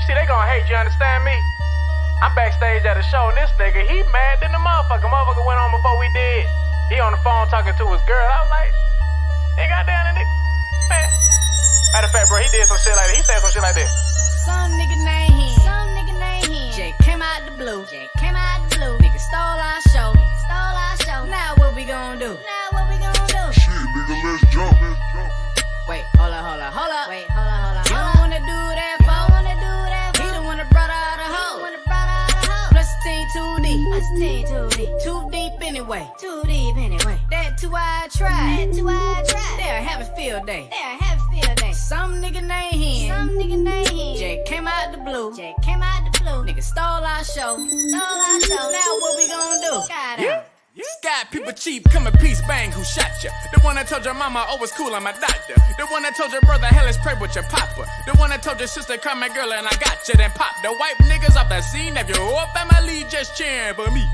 see, they gonna hate you, understand me? I'm backstage at a show, and this nigga, he mad than the motherfucker. Motherfucker went on before we did. He on the phone talking to his girl. I was like, hey, goddamn, that nigga, man. Matter of fact, bro, he did some shit like that. He said some shit like this. Some nigga named him. Some nigga named him. Jay came out the blue. Jay came out the blue. Nigga stole our show. Nigga stole our show. Now what we gon' do? Now what we gon' do? Shit, nigga, let's jump. Let's jump. Wait, hold up. Wait, hold up. You don't wanna do that, fo. He the one that brought out a hoe. Plus the team too deep. Too deep anyway. That two-eyed tribe. They'll have a field day. Some nigga named him. Jay came out the blue. Nigga stole our show. Now what we gon' do? Yeah. Sky people cheap, come in peace, bang, who shot ya? The one that told your mama, oh, it's cool, I'm a doctor. The one that told your brother, hell, let's pray with your papa. The one that told your sister, come my girl, and I got ya. Then pop the white niggas off the scene. Have your whole family just cheering for me.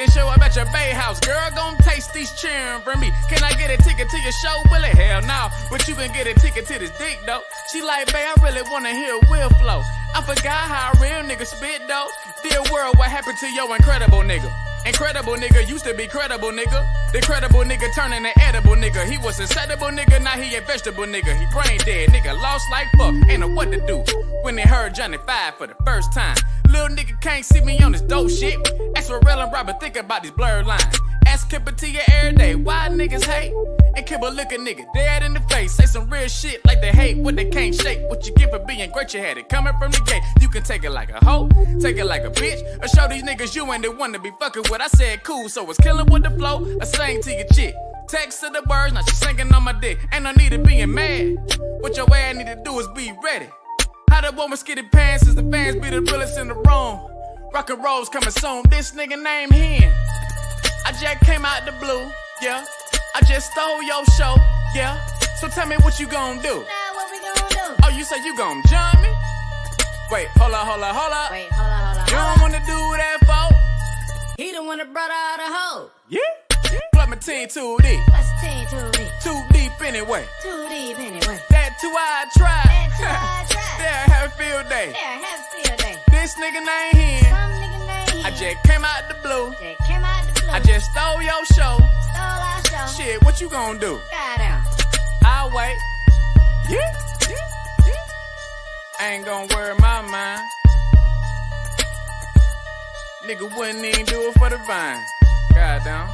Then show up at your bay house, girl, gon' taste these cheering for me. Can I get a ticket to your show? Will it? Hell no, but you can get a ticket to this dick, though. She like, babe, I really wanna hear Will flow. I forgot how a real nigga spit, though. Dear world, what happened to your incredible nigga? Incredible nigga used to be credible nigga. The credible nigga turning an edible nigga. He was a edible nigga, now he a vegetable nigga. He brain dead, nigga lost like fuck. Ain't know what to do when they heard Johnny 5 for the first time. Little nigga can't see me on this dope shit. Ask Pharrell and Robert, think about these blurred lines. Ask Kipper to you every day, why niggas hate? And Kipper look a nigga dead in the face. Say some real shit like they hate what they can't shake. What you get for being great, you had it coming from the gate. You can take it like a hoe, take it like a bitch, or show these niggas you ain't the one to be fucking with. I said cool, so it's killing with the flow. I sang to your chick, text to the words, now she singing on my dick. Ain't no need of being mad. What your ass need to do is be ready. How the woman skitty pants is the fans be the realest in the room. Rock and roll's coming soon. This nigga named Hen. I just came out the blue, yeah. I just stole your show, yeah. So tell me what you gon' do. Now what we gon' do? Oh, you say you gon' jump me? Wait, hold up. Wait, hold up. You don't wanna do that, folks? He the one that brought out a hoe. Yeah. Plug my team too deep. Too deep anyway. That two-eyed tribe. They'll have a field day. This nigga named him. I just came out the blue. I just stole your show. Shit, what you gon' do? I'll wait. Yeah. I ain't gon' worry my mind. Nigga wouldn't even do it for the vine. Goddamn.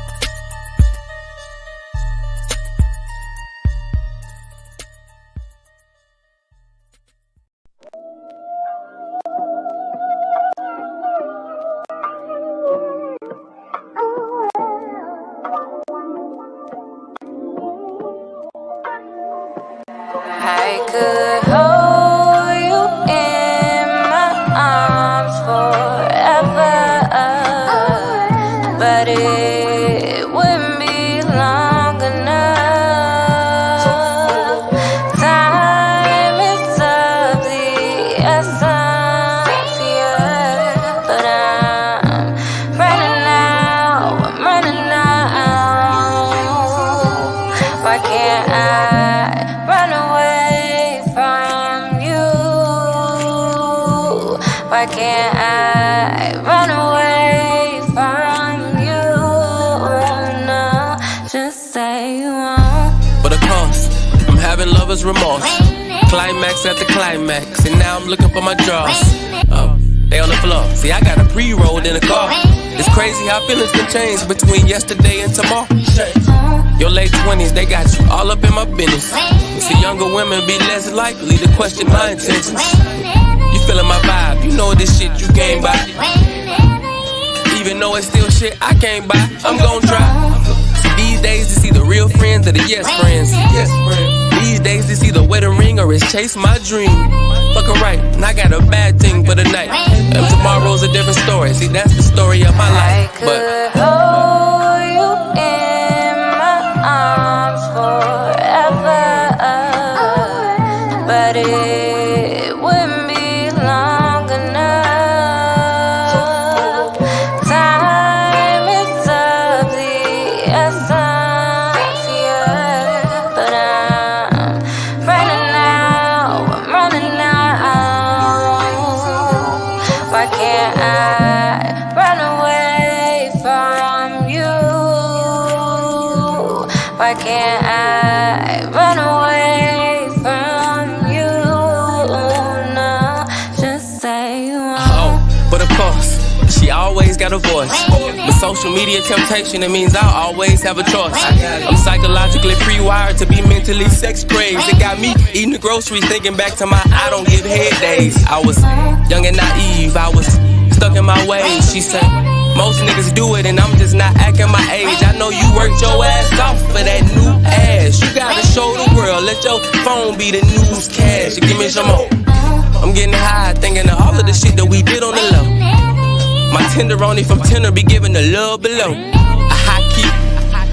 I could hold you in my arms forever, but it wouldn't be long enough. Time is of the essence, yeah, but I'm running out. Why can't I run away from you? Why can't I run away from you? No, just say you won't. For the cost, I'm having lover's remorse. Climax after climax, and now I'm looking for my drawers. Oh, they on the floor. See, I got a pre-rolled in the car. It's crazy how feelings can change between yesterday and tomorrow. Your late 20s, they got you all up in my business. You see younger women be less likely to question my intentions. You feeling my vibe, you know this shit you came by. Even though it's still shit I can't buy, I'm gon' try. See, these days it's either real friends or the yes friends. These days it's either wedding ring or it's chase my dream. Fucking right, and I got a bad thing for the night. And tomorrow's a different story, see that's the story of my life. But hold you in my arms forever, but it wouldn't be long enough. Time is of the essence, yeah, but I'm running out. Why can't I run away from you? No, just say you won't. Oh, but of course, she always got a voice. The social media temptation, it means I'll always have a choice. I'm psychologically pre-wired to be mentally sex crazed. It got me eating the groceries, thinking back to my I don't give head days. I was young and naive, I was stuck in my ways. She said, most niggas do it and I'm just not acting my age. I know you worked your ass off for that new ass. You gotta show the world, let your phone be the newscast. Give me some more. I'm getting high, thinking of all of the shit that we did on the low. My tenderoni from Tinder be giving the love below. A high key.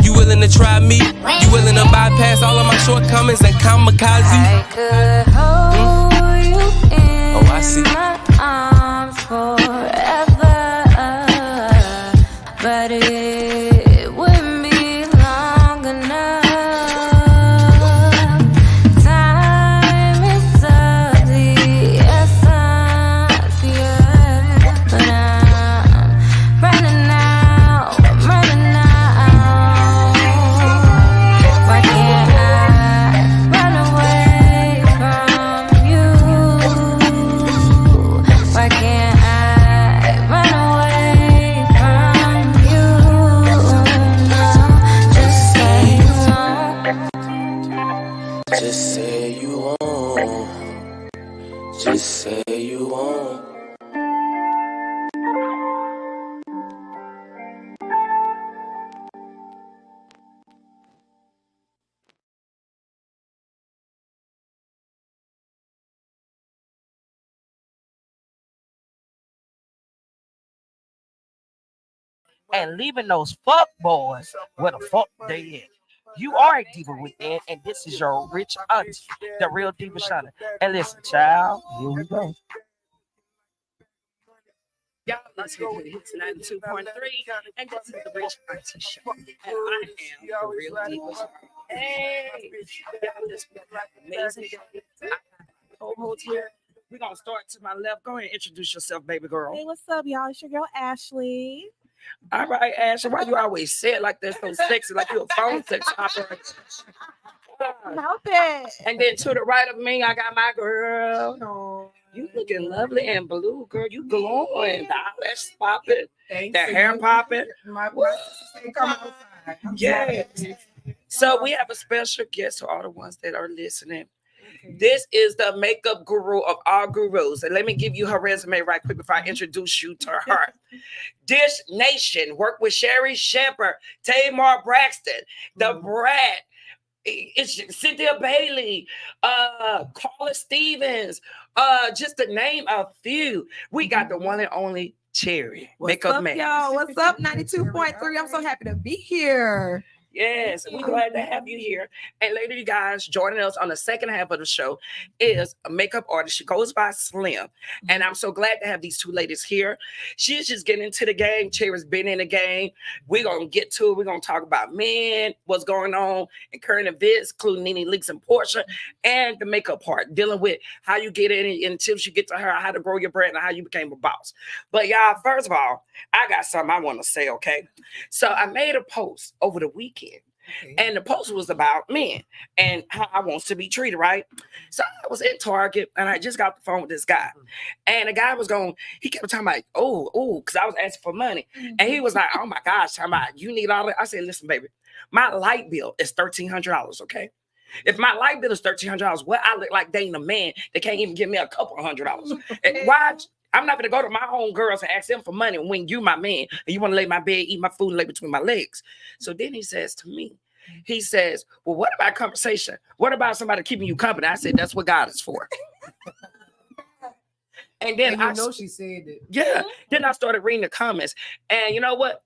You willing to try me? You willing to bypass all of my shortcomings and kamikaze? I could hold you in Oh, I see. my arms forever, but it wouldn't be long enough. Time is of the essence, yeah. But I'm running out, I'm running out. Why can't I run away from you? Why can't I run away from you? No, just say you won't. Just say you won't. Just say you won't. And leaving those fuck boys where the fuck they at. You are a diva within, and this is your Rich Auntie, the real Divashonna. And listen, child, here we go. Y'all listen to Hits 92.3, and this is the Rich Auntie Show. And I am the real Divashonna. Hey, y'all just amazing. I got co-host here. We're gonna start to my left. Go ahead and introduce yourself, baby girl. Hey, what's up, y'all? It's your girl Ashley. All right, Ashley, why you always say it like that, so sexy, like you a phone sex operator? Help it. And then to the right of me, I got my girl. No. You looking lovely and blue, girl. You glowing. The eyelashes popping. The hair popping. Yes. So we have a special guest to all the ones that are listening. This is the makeup guru of all gurus. And let me give you her resume right quick before I introduce you to her. Dish Nation, work with Sherry Shepherd, Tamar Braxton, The Brat, it's Cynthia Bailey, Carla Stevens, just to name a few. We got the one and only Cherry. What's up, y'all? What's up? 92.3. I'm so happy to be here. Yes, we're glad to have you here. And later, you guys joining us on the second half of the show is a makeup artist. She goes by Slim. And I'm so glad to have these two ladies here. She's just getting into the game. Cherry's been in the game. We're going to get to it. We're going to talk about men, what's going on in current events, including Nene Leakes and Portia, and the makeup part, dealing with how you get in and tips you get to her, how to grow your brand, and how you became a boss. But y'all, first of all, I got something I want to say, okay? So I made a post over the weekend. Okay. And the post was about men and how I want to be treated, right? So I was in Target and I just got the phone with this guy. And the guy was he kept talking about, because I was asking for money. And he was like, oh my gosh, talking about, you need all that. I said, listen, baby, my light bill is $1,300, okay? If my light bill is $1,300, what I look like dating a man that can't even give me a couple of $100. And why? I'm not going to go to my home girls and ask them for money when you my man and you want to lay my bed, eat my food, and lay between my legs. So then he says to me, he says, well, what about conversation? What about somebody keeping you company? I said, that's what God is for. And then she said it. Yeah. Then I started reading the comments. And you know what?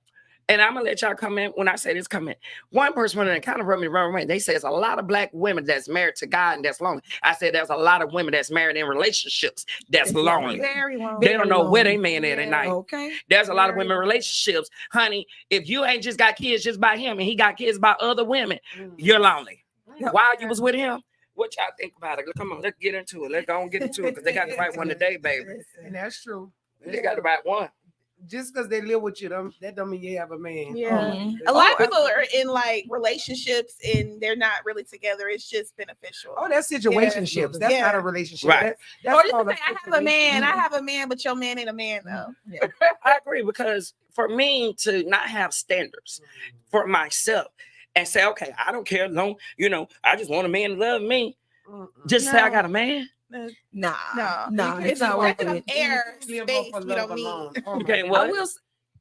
And I'm going to let y'all come in when I say this comment. One person went in and kind of rubbed me the wrong way. They say there's a lot of black women that's married to God and that's lonely. I said there's a lot of women that's married in relationships that's lonely. Very lonely. They don't know where they man at night. Okay. There's a lot of women in relationships. Honey, if you ain't just got kids just by him and he got kids by other women, you're lonely. While you was with him, what y'all think about it? Come on, let's get into it. Let's go and get into it because they got the right one today, baby. And that's true. They got the right one. just because they live with you, that don't mean you have a man. Yeah. A lot of people are in like relationships and they're not really together. It's just beneficial. Oh, that's situationships. That's not a relationship. Right. That's Or just called say, I have a man, I have a man, but your man ain't a man though. Yeah. I agree, because for me to not have standards for myself and say, okay, I don't care, no, I just want a man to love me. Just say I got a man. No, It's not worth it. Air, live space, off of we love don't alone. need. Oh, You can't my what? God.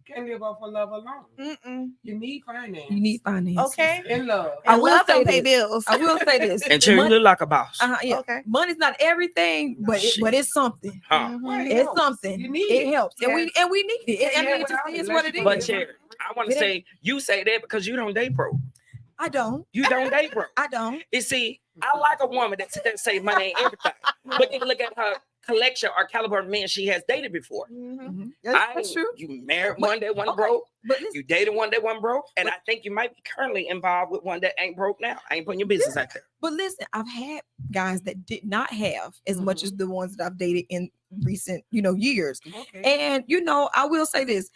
Can't live off of love alone. You need finance. You need finance. Okay. And love. I will love say don't pay this. bills. I will say this. And Cherry, you look like a boss. Yeah. Okay. Money's not everything, but it's something. Huh. Well, it It's helps. something. You need it helps, Yeah. and we need it. I mean, it just is what it is. But Cherry, I want to say, you say that because you don't date broke. I don't. You don't date broke. I don't. You see, I like a woman that say money ain't everything. But then look at her collection or caliber of men she has dated before. That's true. You married one that wasn't broke. But listen, You dated one that wasn't broke. And I think you might be currently involved with one that ain't broke now. I ain't putting your business out there. But listen, I've had guys that did not have as much as the ones that I've dated in recent, years. Okay. And I will say this.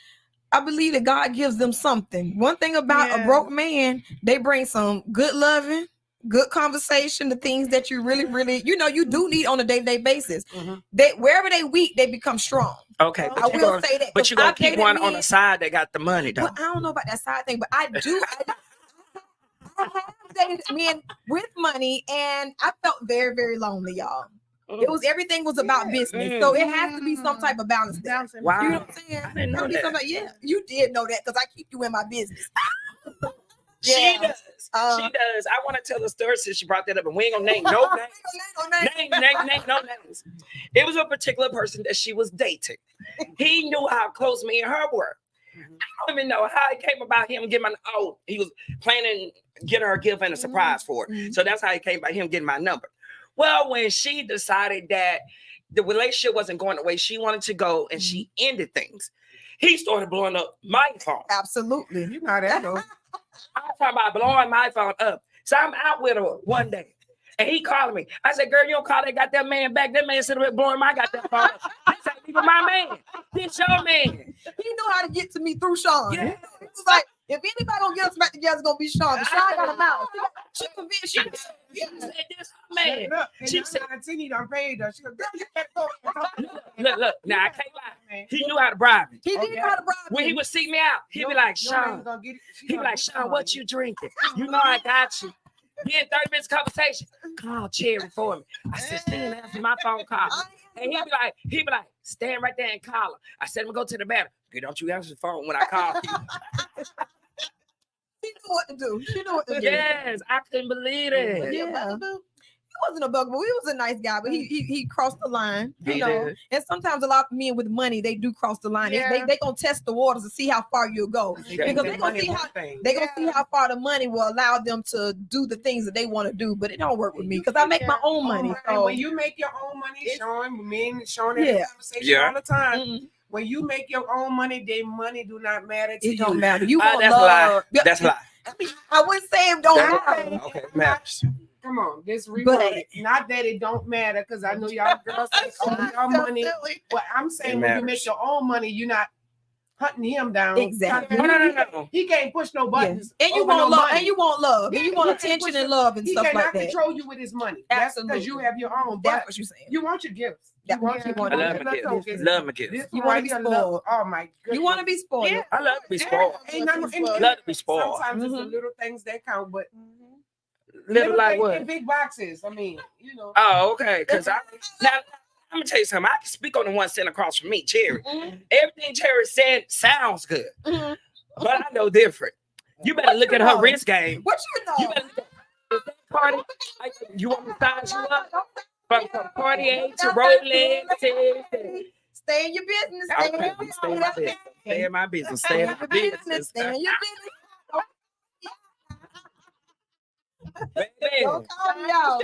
I believe that God gives them something. One thing about a broke man, they bring some good loving, good conversation, the things that you really, really, you do need on a day-to-day basis. They wherever they weak, they become strong. Okay. I will say that. But you're going to keep one on men, the side that got the money, though. well, I don't know about that side thing, but I do. I have dated men with money, and I felt very, very lonely, y'all. It was everything was about business, so it has to be some type of balance there. Wow. You know what I'm saying? I didn't know Gotta be that. something- yeah, you did know that because I keep you in my business. She Yeah. does. She does. I want to tell a story since she brought that up, and we ain't gonna name no names. Name no names. It was a particular person that she was dating. He knew how close me and her were. I don't even know how it came about him getting he was planning getting her a gift and a surprise for her. So that's how it came about him getting my number. Well, when she decided that the relationship wasn't going the way she wanted to go and she ended things, he started blowing up my phone. Absolutely. You know that though. I'm talking about blowing my phone up. So I'm out with her one day. And he called me. I said, girl, you don't call that goddamn man back. That man sitting there blowing my goddamn phone up. This ain't even my man. This your man. He knew how to get to me through Sean. Yeah. It was like, if anybody gonna get us back together, it's gonna be Sean. But Sean got a mouth. She convinced She said, this her man. She said, Tini done paid her. She goes, girl, you can't go. look. Now I can't lie. He knew how to bribe me. He did know how to bribe When he me. would seek me out, he'd be like, Sean. He'd be like, Sean, what you drinking? You know I got you. Then 30 minutes conversation. Call Cherry for me. I said, stand after my phone call. And he'd be like, stand right there and call her. I said, I'm gonna go to the bathroom. Okay, don't you answer the phone when I call you. She knew what to do. She knew what to do. Yes, I couldn't believe it. Yeah. He wasn't a bugaboo. He was a nice guy, but he crossed the line. You He know. did. And sometimes a lot of men with money, they do cross the line. Yeah. They gonna test the waters to see how far you'll go. Because they gonna see how far the money will allow them to do the things that they want to do. But it don't work with me because I make my own money. And So when you make your own money, Sean, men Sean have Yeah. a conversation Yeah. all the time. When you make your own money, their money do not matter to you. it don't matter. You want That's a lie. love. That's a lie. I wouldn't say it don't matter. Okay, matters. Come on, this reword it. Not that it don't matter, because I know y'all girls take all your money. But I'm saying It when you matters. make your own money, you're not hunting him down. Exactly. No. He can't push no buttons. And you over want no love, money. and you want love, and you want He can't attention push and it. love and He stuff cannot like that. control you with his money. That's because you have your own. That's But what you're saying. you want your gifts. Yeah. You want You your want I your love gifts. my That's kids. okay. Love my kids. This You one wanna right be here, spoiled. love- Oh my goodness. You want to be spoiled. Yeah. I love to be spoiled. Ain't nothing- and- Love to be spoiled. Sometimes it's the Mhm. little things that count, but Little like things what? in big boxes. I mean, you know. Oh, okay. Because now I'm gonna tell you something. I can speak on the one sitting across from me, Cherry. Everything Cherry said sounds good, but I know different. You better look at her wrist game. What you know? You better look at is that Cardi. You want me to size you up from Cartier to Rolex to Stay in your business. Stay in okay, your business. stay in my business. Stay in my business. Stay in my business. Stay in your business. Baby. Don't call me out.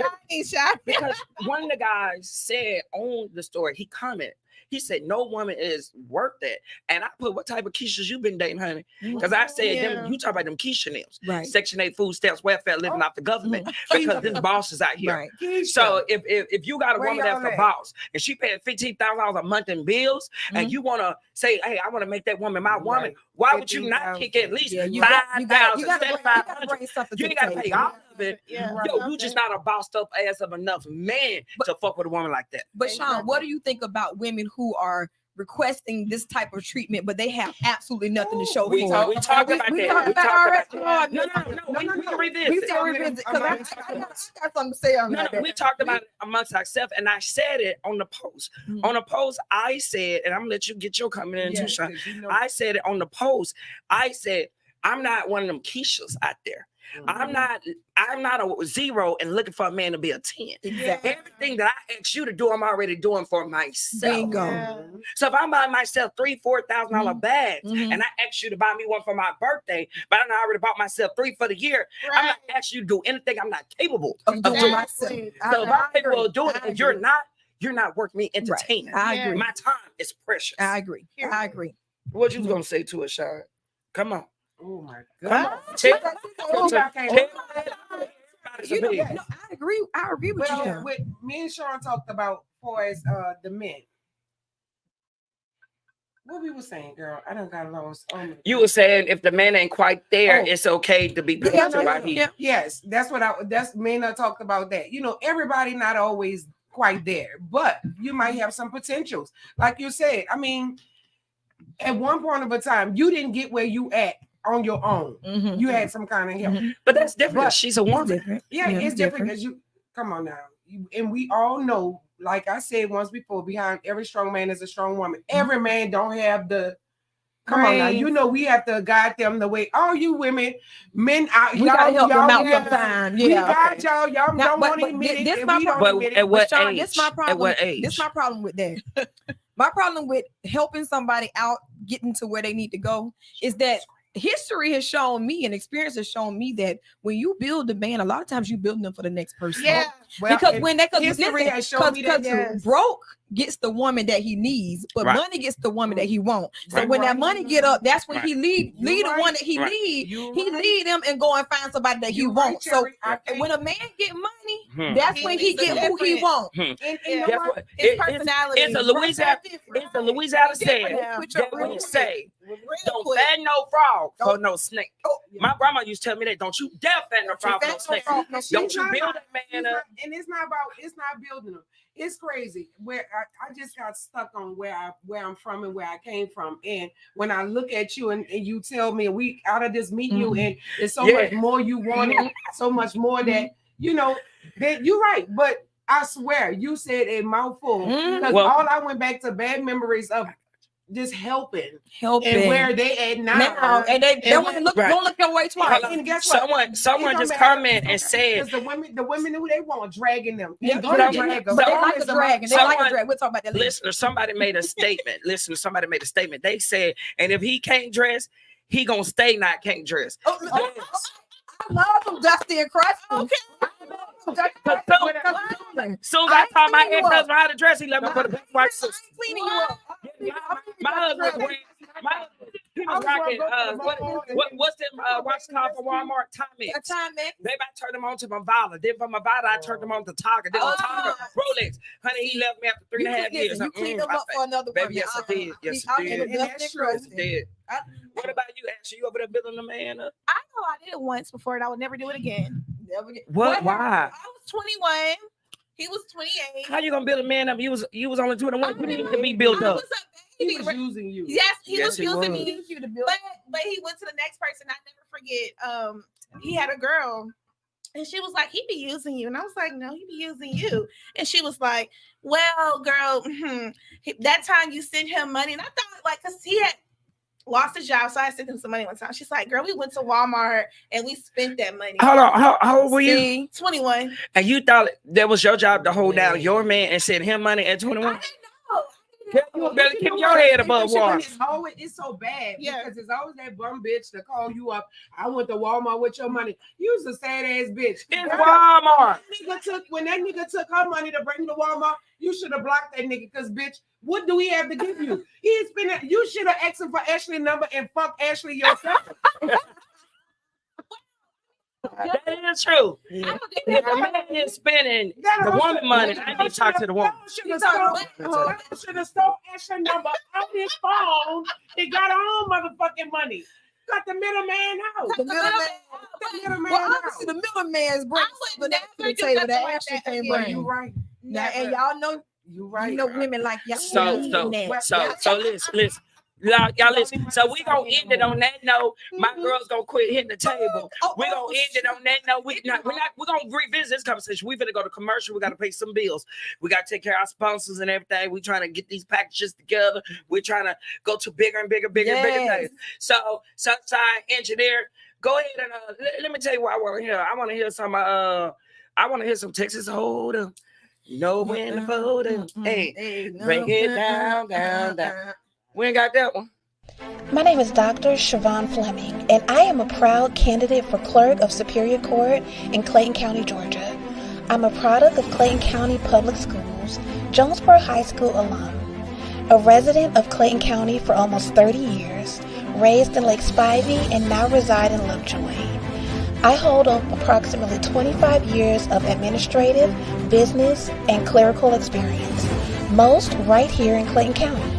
Because one of the guys said on the story, he commented, He said, no woman is worth that. And I put, what type of Keishas you been dating, honey? Because I said, them, you talk about them Keisha names. Right. Section 8 food stamps, welfare, living off the government. Because this boss is out here. Right. So if you got a Where woman that's y'all a at? boss and she paying $15,000 a month in bills, and you want to say, hey, I want to make that woman my woman, Right. why would you not kick at least Yeah, you 5,000, gotta 7,500? bring something You to ain't the got to pay table. all of it. Yeah. Yo, you just not a bossed up ass of enough man to fuck with a woman like that. But Sean, what do you think about women who are requesting this type of treatment, but they have absolutely nothing to show We for talked it? about We that. talked We about talked already. about that. Oh, No, we can revisit. We still revisit because I got something to say on No, that. we talked about it amongst ourselves, and I said it on the post. Mhm. On the post, I said, and I'm gonna let you get your comment in too, Sean. You know, I said it on the post. I said, I'm not one of them Keishas out there. I'm not a 0 and looking for a man to be a 10. Exactly. Everything that I asked you to do, I'm already doing for myself. Bingo. So if I'm buying myself $3,000-$4,000 bags, Mhm. and I ask you to buy me one for my birthday, but I already bought myself 3 for the year, I'm not asking you to do anything I'm not capable Of doing doing. myself. So if I'm capable of doing it, I and you're agree. not, you're not worth me entertaining. I Yeah. agree. My time is precious. I agree. I agree. What you was gonna say to us, Sean? Come on. oh my Come God. on. Tell- Oh, tell- I can't- everybody's You know, opinion. no, I agree with you. Well, Sean. with me and Sean talked about for as the men. What we were saying, girl, I done got lost. You were saying if the man ain't quite there, Oh. it's okay to be Yeah, patient while he. yeah. Yes, that's me and I talked about that. You know, everybody not always quite there, but you might have some potentials. Like you said, I mean, at one point of a time, you didn't get where you at on your own. Mhm. You had some kind of help. Mhm. But that's different. But She's a It's woman. different. Yeah, Yeah, it's different because you come on now. And we all know, like I said once before, behind every strong man is a strong woman. Every man don't have the come on now. Right. You know, we have to guide them the way all you women, men out. We gotta help them out yeah, sometimes. We Yeah. got y'all. Y'all Now, don't but- want to but admit it. this And my we don't But admit it. at what Sean, age? this my problem. At what age? This my problem with that. My problem with helping somebody out getting to where they need to go is that history has shown me and experience has shown me that when you build a man, a lot of times you build them for the next person. Yeah. Well, Because and when they history has shown me that. yes. broke gets the woman that he needs, but Right. money gets the woman that he wants. So Right. when that money get up, that's when Right. he lead You the right. one that he Right. need. You He right. lead them and go and find somebody that he You right, wants. So Cherry. I can't- when a man get money, Hmm. that's He when he needs a get who he different- want. and Yeah. you know Guess what? what? His personality. It's a Louisiana. It's a Louisiana saying Yeah. that we say, Real "Don't quick. fan no frog for Don't- no snake." Oh, My grandma used to tell me that. Don't you dare fan no frog for no snake. Don't It's you not build about- that man it's up. not- and it's not building them. It's crazy. Where I just got stuck on where I'm from and where I came from. And when I look at you and you tell me we out of this meeting you and there's so Yeah. much more you wanted, so much more that you know that you're right. But I swear you said a mouthful because Well- all I went back to bad memories of just helping Helping. and where they at now, and they don't when- look, Right. don't look your way twice. And guess what? Someone It just don't matter. comment and said, Because the women who they want dragging them. Yeah, They're gonna yeah, drag them. but they Someone like a drag, and they like a someone- drag. We'll talk about that later. listener, somebody made a statement. Listener, somebody made a statement. They said, and if he can't dress, he gonna stay not can't dress. Oh, Yes. I love them, Dusty and Crusty. Okay. Soon as I taught my ex-husband how to dress, he let me put a black white sister. Cleaning you up. My husband was wearing, he was rocking, what's them watch called from Walmart? Timex. A time, man. Baby, I turned him on to Movada. Then from Movada, I turned him on to Target. Then on Target, Rolex. Honey, he left me after 3.5 years. You cleaned them up for another Baby, one. yes, I did. Yes, I did. And that's true. Yes, I did. What about you, Ashley? You over there building a man up? I know I did it once before and I would never do it again. Never get. What? Why? I was 21. He was 28. How you gonna build a man up? You was only 21. You need to be built I up. was a He baby. was using you. Yes, he Yes, was he using was. me. But he went to the next person. I never forget. He had a girl. And she was like, he be using you. And I was like, no, he be using you. And she was like, well, girl, that time you sent him money. And I thought, like, because he had lost his job. So I sent him some money one time. She's like, girl, we went to Walmart and we spent that money. Hold on. How old were you? See? 21. And you thought that was your job to hold down your man and send him money at I 21? didn't know. You better keep your head above water. It's so bad Yeah. because it's always that bum bitch to call you up. I went to Walmart with your money. You's a sad ass bitch. It's Walmart. When that nigga took her money to bring to Walmart, you should have blocked that nigga because bitch, what do he have to give you? He's been. You should have asked him for Ashley's number and fuck Ashley yourself. That is true. If a man is spending the woman money, I need to talk to the woman. Should have stole Ashley's number off his phone and got her own motherfucking money. Got the middleman out. The middleman. Well, obviously, the middleman's bringing something to the table that Ashley can't bring. You right. Now, and y'all know, you right. You know, women like y'all. So listen. Y'all listen. So we gonna end it on that note. My girl's gonna quit hitting the table. We're gonna end it on that note. We're gonna revisit this conversation. We're gonna go to commercial. We gotta pay some bills. We gotta take care of our sponsors and everything. We're trying to get these packages together. We're trying to go to bigger and bigger things. So Sunshine Engineer, go ahead and let me tell you what I want to hear. I want to hear some Texas Hold'em. Know when to fold 'em. Hey, break it down. We ain't got that one. My name is Dr. Siobhan Fleming, and I am a proud candidate for Clerk of Superior Court in Clayton County, Georgia. I'm a product of Clayton County Public Schools, Jonesboro High School alum, a resident of Clayton County for almost 30 years, raised in Lake Spivey, and now reside in Lovejoy. I hold approximately 25 years of administrative, business, and clerical experience, most right here in Clayton County.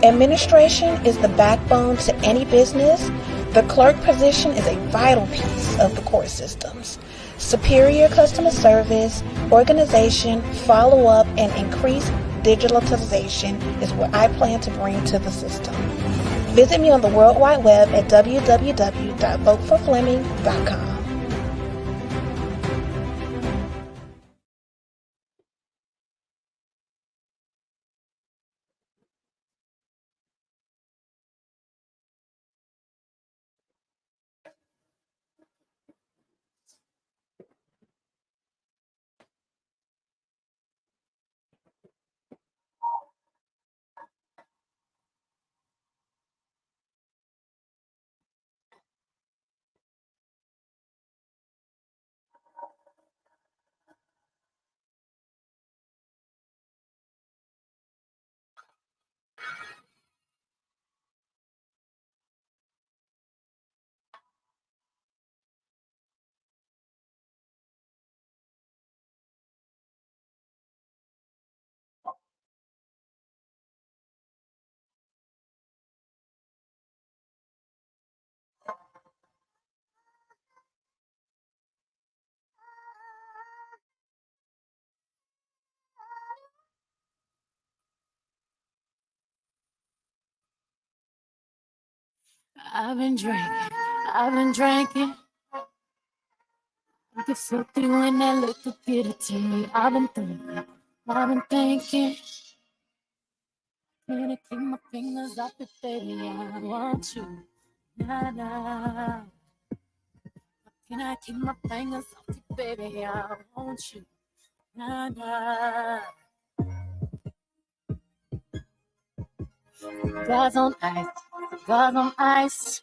Administration is the backbone to any business. The clerk position is a vital piece of the court systems. Superior customer service, organization, follow-up, and increased digitalization is what I plan to bring to the system. Visit me on the World Wide Web at www.voteforfleming.com. I've been drinking. I get filthy when that liquor get it to me. I've been thinking. Can I keep my fingers off it, baby? I want you. Nah. Can I keep my fingers off it, baby? I want you. Nah. Cigars on ice.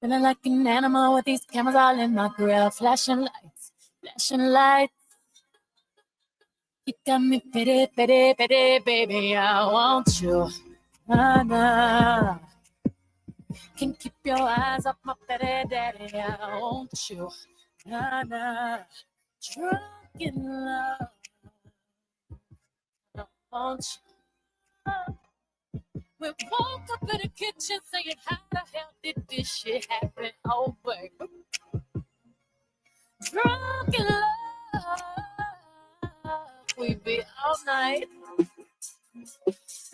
Feeling like an animal with these cameras all in my grill. Flashing lights. You got me pity, baby. I want you. Nah. Can't keep your eyes off my petty daddy. I want you. Nah. Drunk in love. I want you. We woke up in the kitchen saying, how the hell did this shit happen? Oh, baby. Drunk in love. We be all night.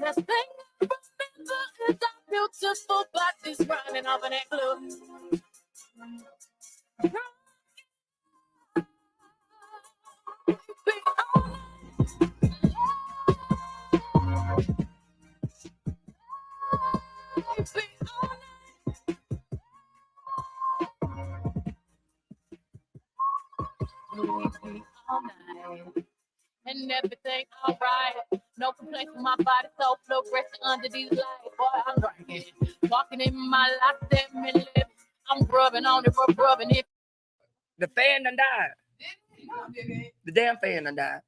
Last thing I remember is our beautiful bodies running off in that blue. We be all night. All night. and everything alright. No complaints from my body, so flow resting under these lights. Boy, I'm working, walking in my life, 7 minutes. I'm rubbing on it, rubbing it. The fan done died. The damn fan done died.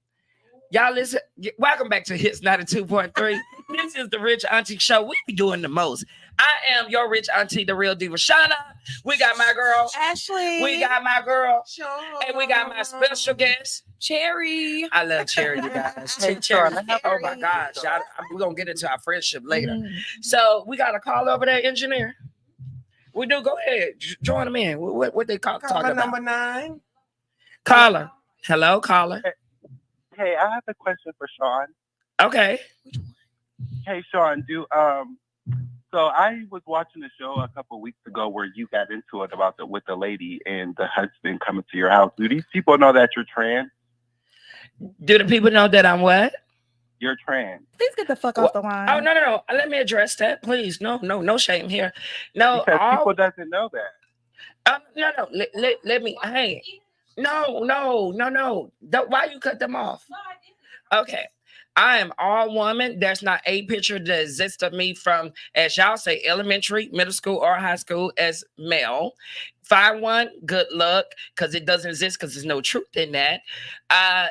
Y'all listen. Welcome back to Hits 92.3. This is the Rich Auntie Show. We be doing the most. I am your Rich Auntie, the real Divashonna. We got my girl Ashley. We got my girl. Sure. And we got my special guest, Cherry. I love Cherry, you guys. Cherry. Oh my gosh. We're going to get into our friendship later. So we got a call over there, engineer. We do. Go ahead. Join them in. What they talking about? Number 9. Caller. Hello, caller. Hey, I have a question for Sean. Okay. Hey, Sean, so I was watching a show a couple weeks ago where you got into it with the lady and the husband coming to your house. Do these people know that you're trans? Do the people know that I'm what? You're trans. Please get the fuck off the line. Oh, no. Let me address that, please. No shame here. No. Because people doesn't know that. No. Let me. Hey. No. Why you cut them off? Okay. I am all woman. There's not a picture that exists of me from, as y'all say, elementary, middle school, or high school as male. Find one, good luck, because it doesn't exist, because there's no truth in that.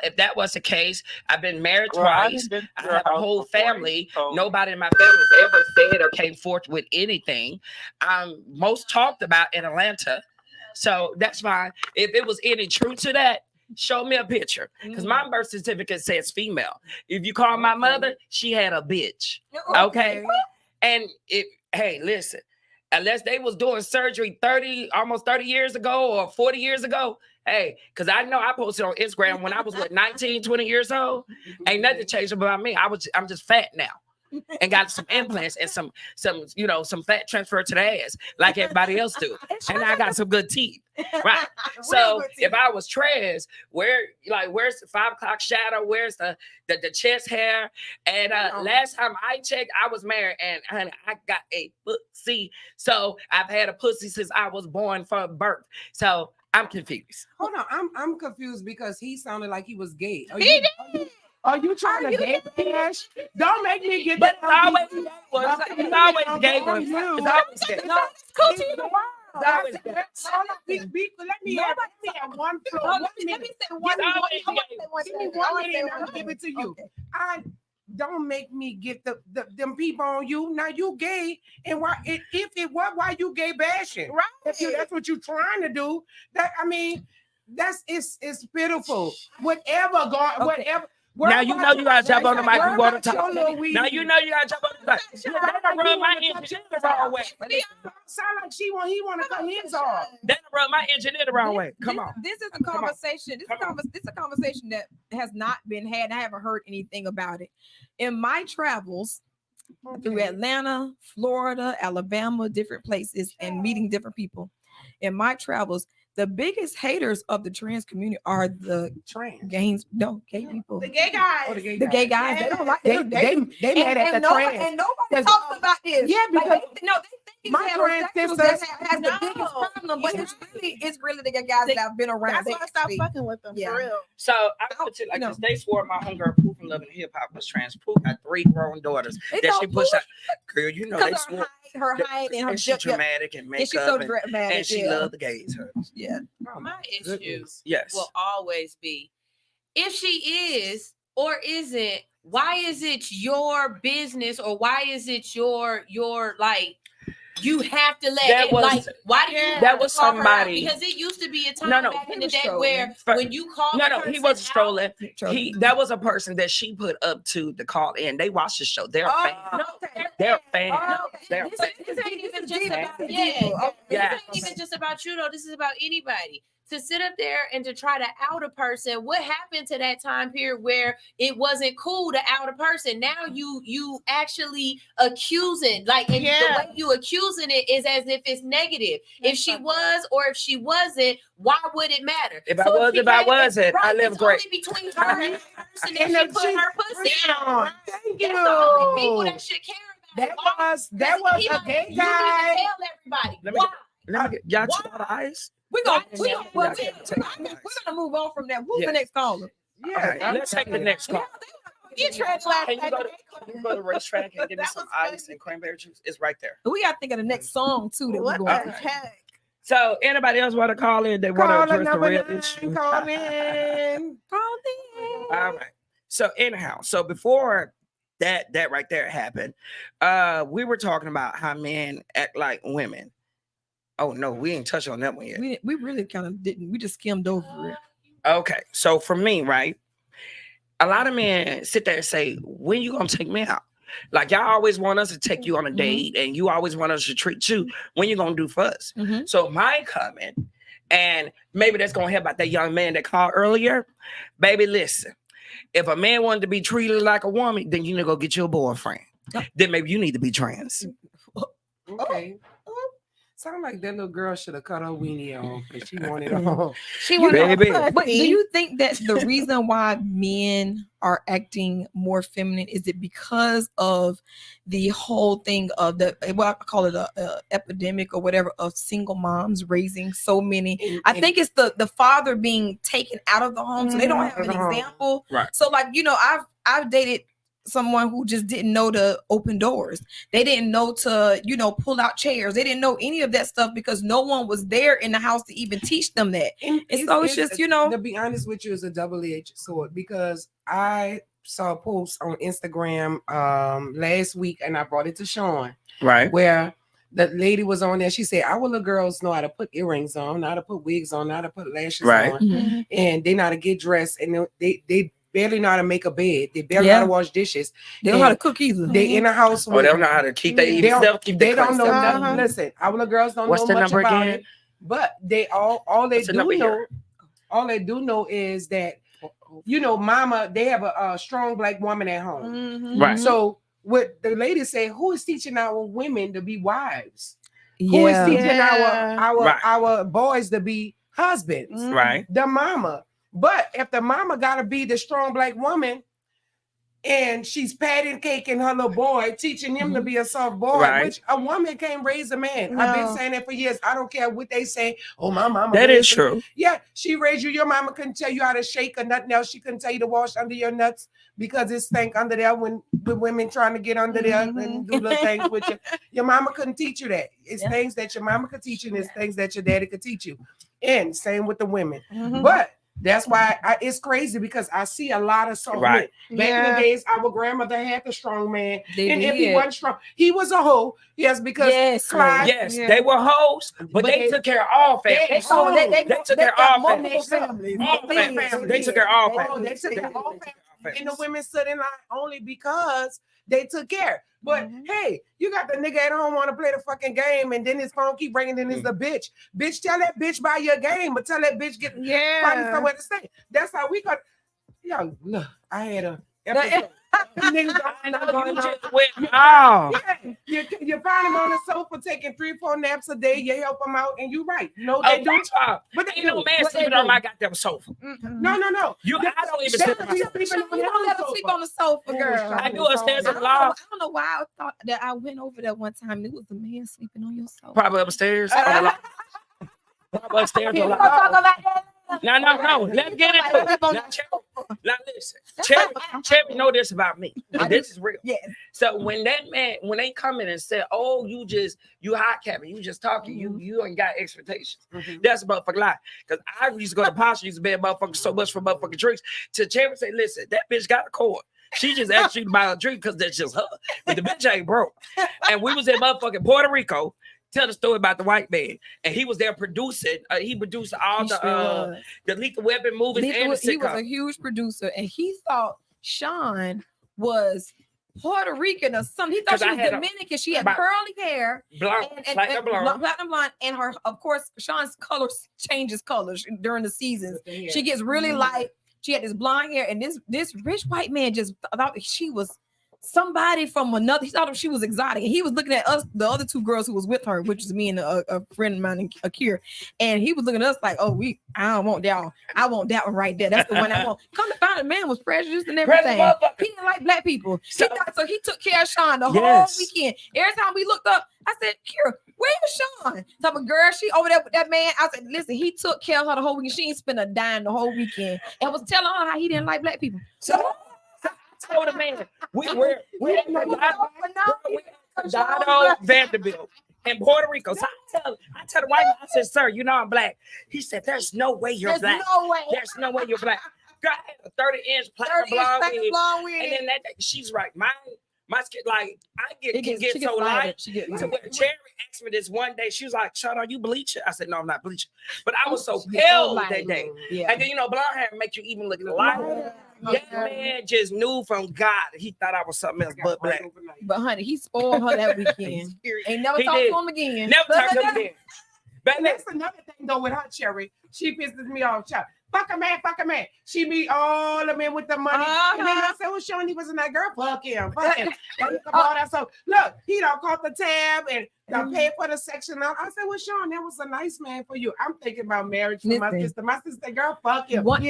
If that was the case, I've been married twice. I have a whole family. Nobody in my family has ever said or came forth with anything. I'm most talked about in Atlanta. So that's fine. If it was any truth to that, show me a picture, because my birth certificate says female. If you call my mother, she had a bitch. Okay. And hey, listen, unless they was doing surgery almost 30 years ago or 40 years ago, hey, because I know I posted on Instagram when I was 19, 20 years old. Ain't nothing changed about me. I'm just fat now. And got some implants and some fat transfer to the ass like everybody else do. And I got some good teeth. Right. So if I was trans, where's the 5 o'clock shadow? Where's the chest hair? And last time I checked, I was married, and honey, I got a pussy. So I've had a pussy since I was born from birth. So I'm confused. Hold on, I'm confused because he sounded like he was gay. Are you trying to gay bash? Don't make me get that. It's always gay. It's always gay. It's always gay. No, it's cool to the world. Let me have one floor. Let me say one. I'll give it to you. Don't make me get them people on you. Now you gay, and why you gay bashing? Right. That's what you're trying to do. It's pitiful. Whatever. Now you know you gotta jump on the mic. You want to talk. Now you know you gotta jump on the mic. They done rub my engineer the wrong way. Sound like he want to cut his off. They done rub my engineer the wrong way. Come on. This is a conversation. This is a conversation that has not been had. I haven't heard anything about it. In my travels through Atlanta, Florida, Alabama, different places, and meeting different people. In my travels, the biggest haters of the trans community are the gay people. The gay guys. Oh, the gay guys. They don't like they mad at the trans. And nobody talks about this. Yeah, because they my trans sister has the biggest problem, but it's really the gay guys that have been around. That's why I stopped fucking with them for real. So I put it like this. They swore my homegirl Pooh from Love and Hip Hop was trans. Pooh got 3 grown daughters that she pushed out. Girl, you know they swore. Her height and her she's dramatic and makeup, she's so dramatic, and she loved the gays. Yeah. My issue yes will always be, if she is or isn't, why is it your business, or why is it your like you have to let why do you that was somebody, because it used to be a time back in the day where when you called he wasn't strolling. That was a person that she put up to the call in. They watched the show. They're fans. They're fans. They're fans. This ain't even just about this ain't even just about you though. This is about anybody. To sit up there and to try to out a person, what happened to that time period where it wasn't cool to out a person? Now you actually accusing, like, and the way you accusing it is as if it's negative. If she was or if she wasn't, why would it matter? If I wasn't, I live great. Only between her and the person that she put her pussy on. Thank you. That's the only people that should care about. That was a gay guy. Tell everybody. Let me get y'all 2 out of ice. We're gonna move on from that. Who's the next caller? Yeah, let's take the next call. You tried to laugh. Can you go to the racetrack and give me some ice and cranberry juice? It's right there. We got to think of the next song too. That What we're the going to. heck? So anybody else want to call in? They want to address the real issue. Call in. Call in. All right. So anyhow, so before that right there happened, we were talking about how men act like women. Oh no, we ain't touched on that one yet. We really kind of didn't. We just skimmed over it. Okay, so for me, right, a lot of men sit there and say, "When you gonna take me out?" Like y'all always want us to take you on a date, and you always want us to treat you. When you gonna do for us? So my comment, and maybe that's gonna help out that young man that called earlier. Baby, listen. If a man wanted to be treated like a woman, then you need to go get your boyfriend. Then maybe you need to be trans. Okay. Sound like that little girl should have cut her weenie off because she wanted it. She wanted But do you think that's the reason why men are acting more feminine? Is it because of the whole thing of I call it a epidemic or whatever of single moms raising so many? I think it's the father being taken out of the home, so they don't have an example. Right. So like, I've dated someone who just didn't know to open doors. They didn't know to, pull out chairs. They didn't know any of that stuff because no one was there in the house to even teach them that. And so it's just, to be honest with you, it's a double-edged sword because I saw a post on Instagram last week and I brought it to Sean. Right. Where the lady was on there. She said, our little girls know how to put earrings on, know how to put wigs on, know how to put lashes on, and they know how to get dressed, and they barely know how to make a bed. They barely know how to wash dishes. They don't know how to cook either. They in the house. They don't know how to keep their They don't know nothing. Listen, our little girls don't know much about it. But they all they do know is that mama, they have a strong black woman at home. Right. So what the lady said, who is teaching our women to be wives? Who is teaching our boys to be husbands? Right. The mama. But if the mama gotta be the strong black woman and she's patting cake and her little boy, teaching him to be a soft boy, which a woman can't raise a man. No. I've been saying that for years. I don't care what they say. Oh, my mama. That is true. Yeah, she raised you. Your mama couldn't tell you how to shake or nothing else. She couldn't tell you to wash under your nuts because it stank under there when the women trying to get under there and do little things with you. Your mama couldn't teach you that. It's things that your mama could teach you and it's things that your daddy could teach you. And same with the women. But that's why it's crazy because I see a lot of soft men. Back in the days, our grandmother had the strong man. If he wasn't strong, he was a hoe. Yes, because Clyde. Yes, they were hoes, but they took care of all families. They took care of all families. They took care of all families. They took care of all families. And the women stood in line only because they took care. But hey, you got the nigga at home want to play the fucking game, and then his phone keep ringing. Then it's a bitch. Bitch, tell that bitch buy your game, but tell that bitch get find somewhere to stay. That's how we got. Yo, look, I had a episode. Niggas you find them on the sofa taking 3-4 naps a day. You help them out, and you right. No, they do. But ain't no man sleeping on my goddamn sofa. No. I don't even sleep on the sofa. You don't ever sleep on the sofa, girl. I do upstairs on the loft. I don't know why I thought that I went over there one time. It was a man sleeping on your sofa. Probably upstairs on the loft. Probably upstairs on the loft. No. Let's get into it. Now listen, Cherry know this about me. This is real. Yeah. So when they come in and say, "Oh, you hot capping, you just talking, you ain't got expectations," that's a motherfucking lie. Because I used to go to Pasha, used to be a motherfucker so much for motherfucking drinks. To Cherry say, "Listen, that bitch got a cord. She just asked you to buy a drink because that's just her. But the bitch ain't broke." And we was in motherfucking Puerto Rico. Tell the story about the white man, and he was there producing. He produced all the Lethal Weapon movies and the sitcom. He was a huge producer, and he thought Sean was Puerto Rican or something. He thought she was Dominican. She had curly hair, platinum blonde, and her, of course, Sean's color changes colors during the seasons. She gets really light. She had this blonde hair, and this rich white man just thought she was somebody from another. He thought she was exotic, and he was looking at us, the other two girls who was with her, which is me and a friend of mine, Akir, and he was looking at us like, "Oh, I don't want that one. I want that one right there. That's the one I want." Come to find, the man was prejudiced and everything. He didn't like black people, so he took care of Sean the whole weekend. Every time we looked up, I said, "Kira, Where's Sean? Tell me, girl, she over there with that man. I said, listen, he took care of her the whole weekend. She ain't spent a dime the whole weekend. And was telling her how he didn't like black people. So I told the man, we're Donald Vanderbilt in Puerto Rico. So I tell the white man, I said, sir, you know I'm black. He said, there's no way you're black. No way. There's no way you're black. Girl, I had a 30-inch platinum blonde wig. And then she's right. My skin, like, can get so light. To where Cherry asked me this one day. She was like, Sean, are you bleaching? I said, no, I'm not bleaching. But I was so pale that day. Yeah. And then, blonde hair make you even look lighter. That man just knew from God. He thought I was something else but black. But honey, he spoiled her that weekend. Ain't never talked to him again. Never talked to him again. But that's another thing though with her, Cherry. She pisses me off, child. Fuck a man. She meet all the men with the money. And then I said, well, Sean, he wasn't that girl. Fuck him. So look, he don't caught the tab and done paid for the section. I said, well, Sean, that was a nice man for you. I'm thinking about marriage for my sister. My sister, girl, fuck him. One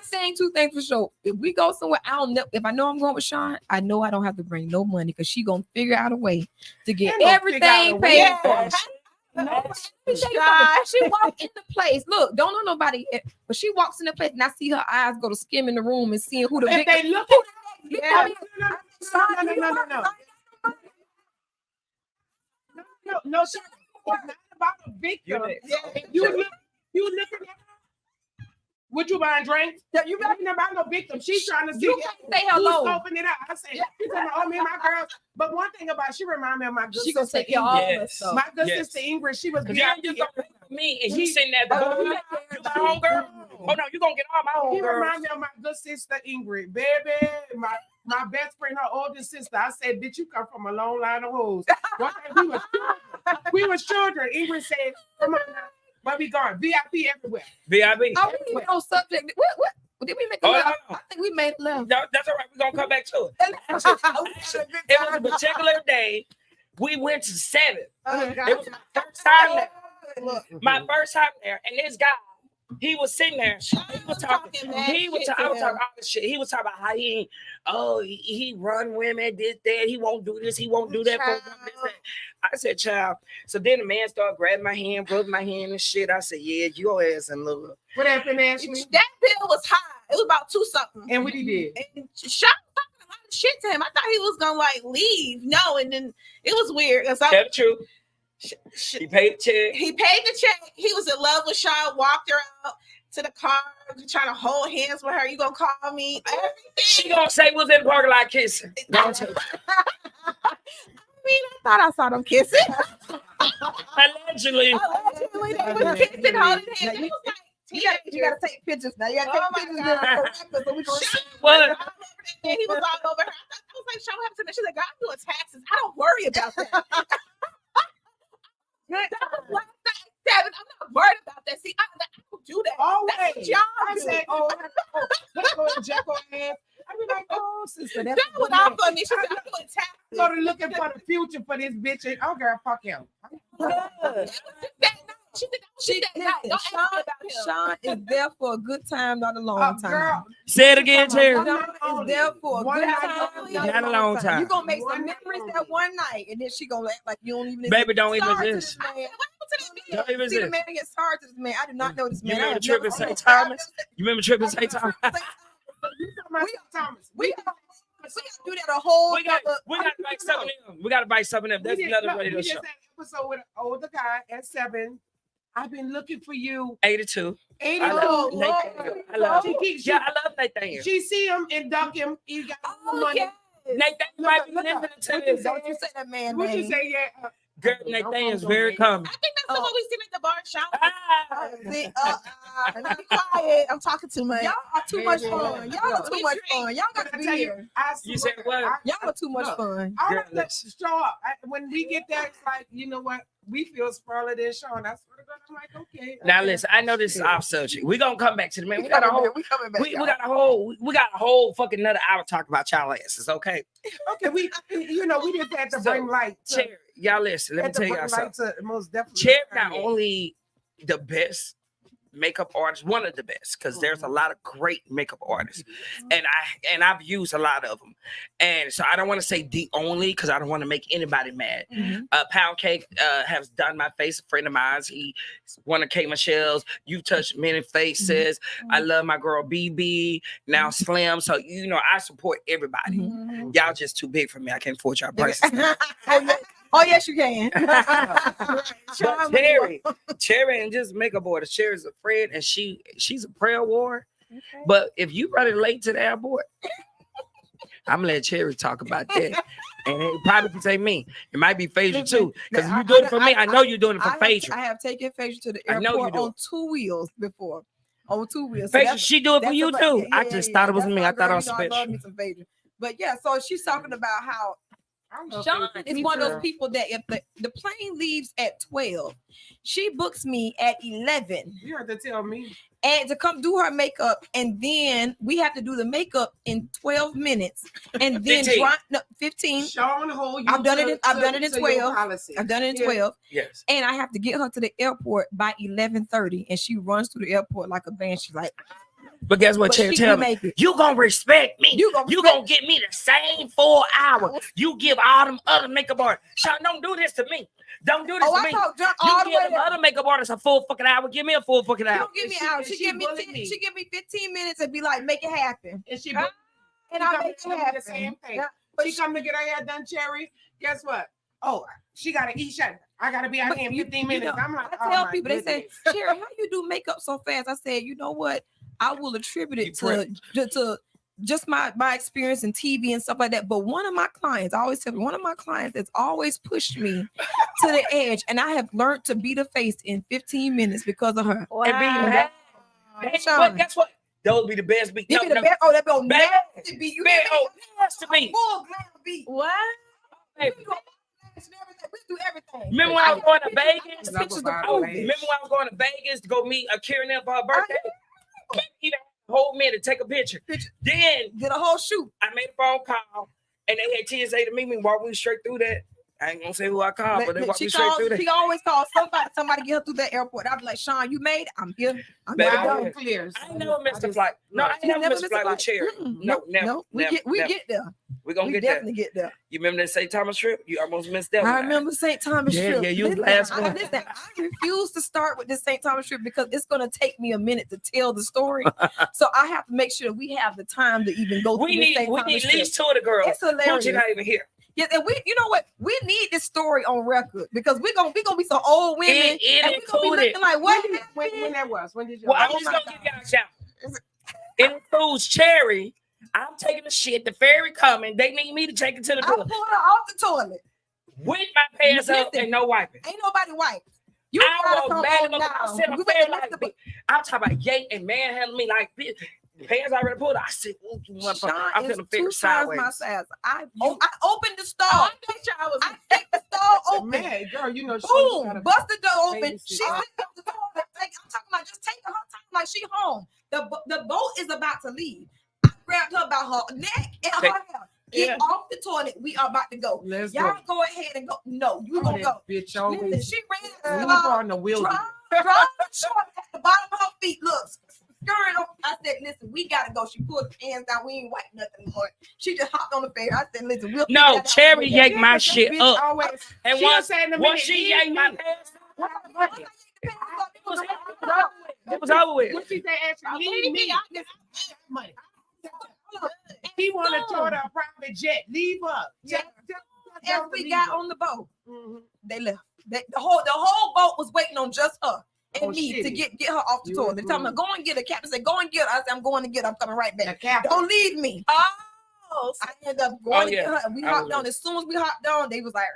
thing, two things for sure. If we go somewhere, if I know I'm going with Sean, I know I don't have to bring no money because she gonna figure out a way to get everything paid for. She walked in the place. Look, don't know nobody, but she walks in the place and I see her eyes go to skim in the room and seeing who the if victim. they look no, it's not about the victim. You looking at would you buy a drink? You got me about no victim. She's trying to see you say hello. Open it up. I said, she's talking about me and my girls. But one thing about she remind me of my good she sister. Take all my good sister Ingrid. She was me and she sitting there. You my home girl. Oh no, you gonna get all my home girls. She remind me of my good sister Ingrid, baby. My best friend, her oldest sister. I said, bitch, you come from a long line of hoes. One day we was children. Ingrid said, come on now. But we going VIP everywhere. VIP. Oh, we even on subject. What? Did we make a left? I think we made left. No, that's all right. We're gonna come back to it. It was a particular day. We went to 7. It was my first time there. My first time there, and this guy, he was sitting there. He was talking. I was talking all this shit. He was talking about how he run women, this, that. He won't do this. He won't do that. I said, child. So then the man started grabbing my hand, rubbing my hand and shit. I said, yeah, your ass in love. What happened, Ashley? That bill was high. It was about 2 something. And what he did? And Sean was talking a lot of shit to him. I thought he was gonna like leave. No, and then it was weird. That's true. He paid the check. He paid the check. He was in love with Sean. Walked her out to the car, trying to hold hands with her. You gonna call me? Everything. She gonna say was in the parking lot kissing. Don't tell. I thought I saw them kissing. Allegedly. They were kissing, holding hands. It was like you gotta take pictures now. You gotta take pictures. So we what? He was all over her. I was like, Sean happened to me. She's like, I'm doing taxes. I don't worry about that. I'm not worried about that. See, I don't do that. Always. That's what y'all I said, let's go to Jekyll ass. I be like, oh, sister, that's what I'm for me. She said, I'm doing taxes. Sort of looking for the future for this bitch. And, oh, girl, fuck him. She did not. Sean is there for a good time, not a long time. Girl. Say it again, Terry. Sean is there for a good time, not a long time. You're gonna make some memories that one night, and then she gonna act like you don't even. Baby, don't even exist. Don't even see the man gets hard to this man. I did not know this man. You remember Trippin' St. Thomas? You remember Trippin' St. Thomas? We gotta do that a whole. We gotta bite something in. We gotta bite something in. That's another radio show. We just had an episode with an older guy at 7. I've been looking for you. 82. 82. I love Nathaniel. She see him and duck him. He got money. Yeah. Nathaniel might be listening to this. Don't you say that man? What you say? Yeah. Girl, Nathaniel's very common. I think that's the one we seen at the bar shop. Be quiet. I'm talking too much. Y'all are too much fun. Y'all are too much fun. Y'all gotta be here. You said what? Y'all are too much fun. I have to show up. When we get there, it's like, you know what? We feel spoiler than Sean. I swear to God, I'm like, okay. Now listen, I know this is off subject. We're gonna come back to the man. We got a whole fucking another hour talk about y'all asses, okay? Okay, we just had to bring light. Cherry, y'all listen, let me tell y'all something. Most definitely. Cherry not only the best makeup artist, one of the best, because there's a lot of great makeup artists, and I've used a lot of them, and so I don't want to say the only because I don't want to make anybody mad. Pound Cake has done my face. A friend of mine, he's one of K Michelle's. You touched many faces. I love my girl BB, now Slim. So I support everybody. Y'all just too big for me. I can't afford y'all prices. Oh yes, you can. Cherry and just makeup artist. Cherry's a friend, and she's a prayer warrior. But if you running late to the airport, I'm gonna let Cherry talk about that. And it probably can say me. It might be Phaedra too. Because if you do it for me, I know you're doing it for Phaedra. I have taken Phaedra to the airport on 2 wheels before. On 2 wheels. Phaedra, she do it for you too. I just thought it was me. I thought I was special. I love me some Phaedra. But yeah, so she's talking about how Sean is one of those people that if the plane leaves at 12, she books me at 11. You have to tell me. And to come do her makeup, and then we have to do the makeup in 12 minutes, and then 15. Sean, I've done it in 12. I've done it in 12. Yes. And I have to get her to the airport by 11:30, and she runs through the airport like a band. She's like. But guess what, Cherry? Tell me, you gonna respect me. You gonna get me the same 4 hours you give all them other makeup artists. Sean, don't do this to me. Don't do this to me. You give the other makeup artists a full fucking hour. Give me a full fucking hour. Don't give me an hour. She give me 15 minutes and be like, make it happen. And she and I make it happen. The same thing. She come to get her hair done, Cherry. Guess what? Oh, she gotta eat shut. I gotta be out here in 15 minutes. I'm like, I tell people, they say, Cherry, how you do makeup so fast? I said, you know what? I will attribute it to just my experience in TV and stuff like that. But one of my clients, I always tell you, one of my clients that's always pushed me to the edge, and I have learned to beat a face in 15 minutes because of her. Wow. And but guess what? Those be the best beat. That'd be nasty beat. You nasty beat. Full glam beat. What? We do everything. Remember when I was going to Vegas? Remember when I was going to Vegas to go meet Karen for her birthday? Even hold me to take a picture. Then get a whole shoot. I made a phone call, and they had TSA to meet me. Walk me straight through that. I ain't gonna say who I called, but they walked me straight through that. She always calls somebody get her through that airport. I'll be like, Sean, you made it. I'm here. I'm clear. I ain't never missed a flight. No, I ain't never missed a flight with Cherry. No, never. No, we get there. We're gonna definitely get there. You remember that St. Thomas trip? You almost missed that. I remember St. Thomas trip. Yeah, you was last one. Listen, I refuse to start with this St. Thomas trip because it's gonna take me a minute to tell the story. So I have to make sure we have the time to even go through the St. Thomas trip. We need at least 2 of the girls. It's hilarious. Poochie not even here. Yeah, and you know what? We need this story on record because we're gonna be some old women. And we're gonna be looking like what? When that was? When did you? Well, I'm just gonna give y'all a shout. It includes Cherry. I'm taking a shit. The ferry coming. They need me to take it to the toilet. I'm pulling her off the toilet with my pants up and no wiping. Ain't nobody wipe. You I was mad enough. I'm talking about Yate and manhandling me like this. The pants I already pulled. I said, I'm gonna fix sideways. My size. I opened the stall. I take the stall open. Man, girl, you know, boom, bust the door open. She's sitting up the door. I'm talking about just taking her time like she home. The boat is about to leave. I grabbed her by her neck and her hair. Get off the toilet. We are about to go. Y'all go ahead and go. No, you gonna go. Bitch, listen, she ran on the wheel. Drive short at the bottom of her feet. Look. I said, listen, we gotta go. She pulled the hands down. We ain't wiped nothing more. She just hopped on the ferry. I said, listen, we'll no, Cherry yanked my shit up. Always, and once she yanked my pants, it was over with. What she said, Ashley, leave me. Money. He wanted to order a private jet. Leave her. As we got on the boat, they left. The whole boat was waiting on just her. And me to get her off the toilet. They tell me, go and get her. Captain said, go and get her. I said, I'm going to get her. I'm coming right back. Don't leave me. Oh, I ended up going to get her. And we hopped on. As soon as we hopped on, they was like,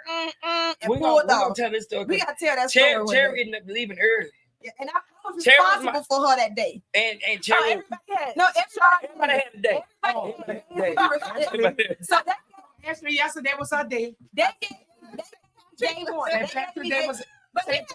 and pulled off. We're going to tell this story. We got to tell that story. Cherry ended up leaving early. Yeah, and I was responsible for her that day. And Cherry. Everybody had a day. So that Ashley, yesterday was her day. Day one. They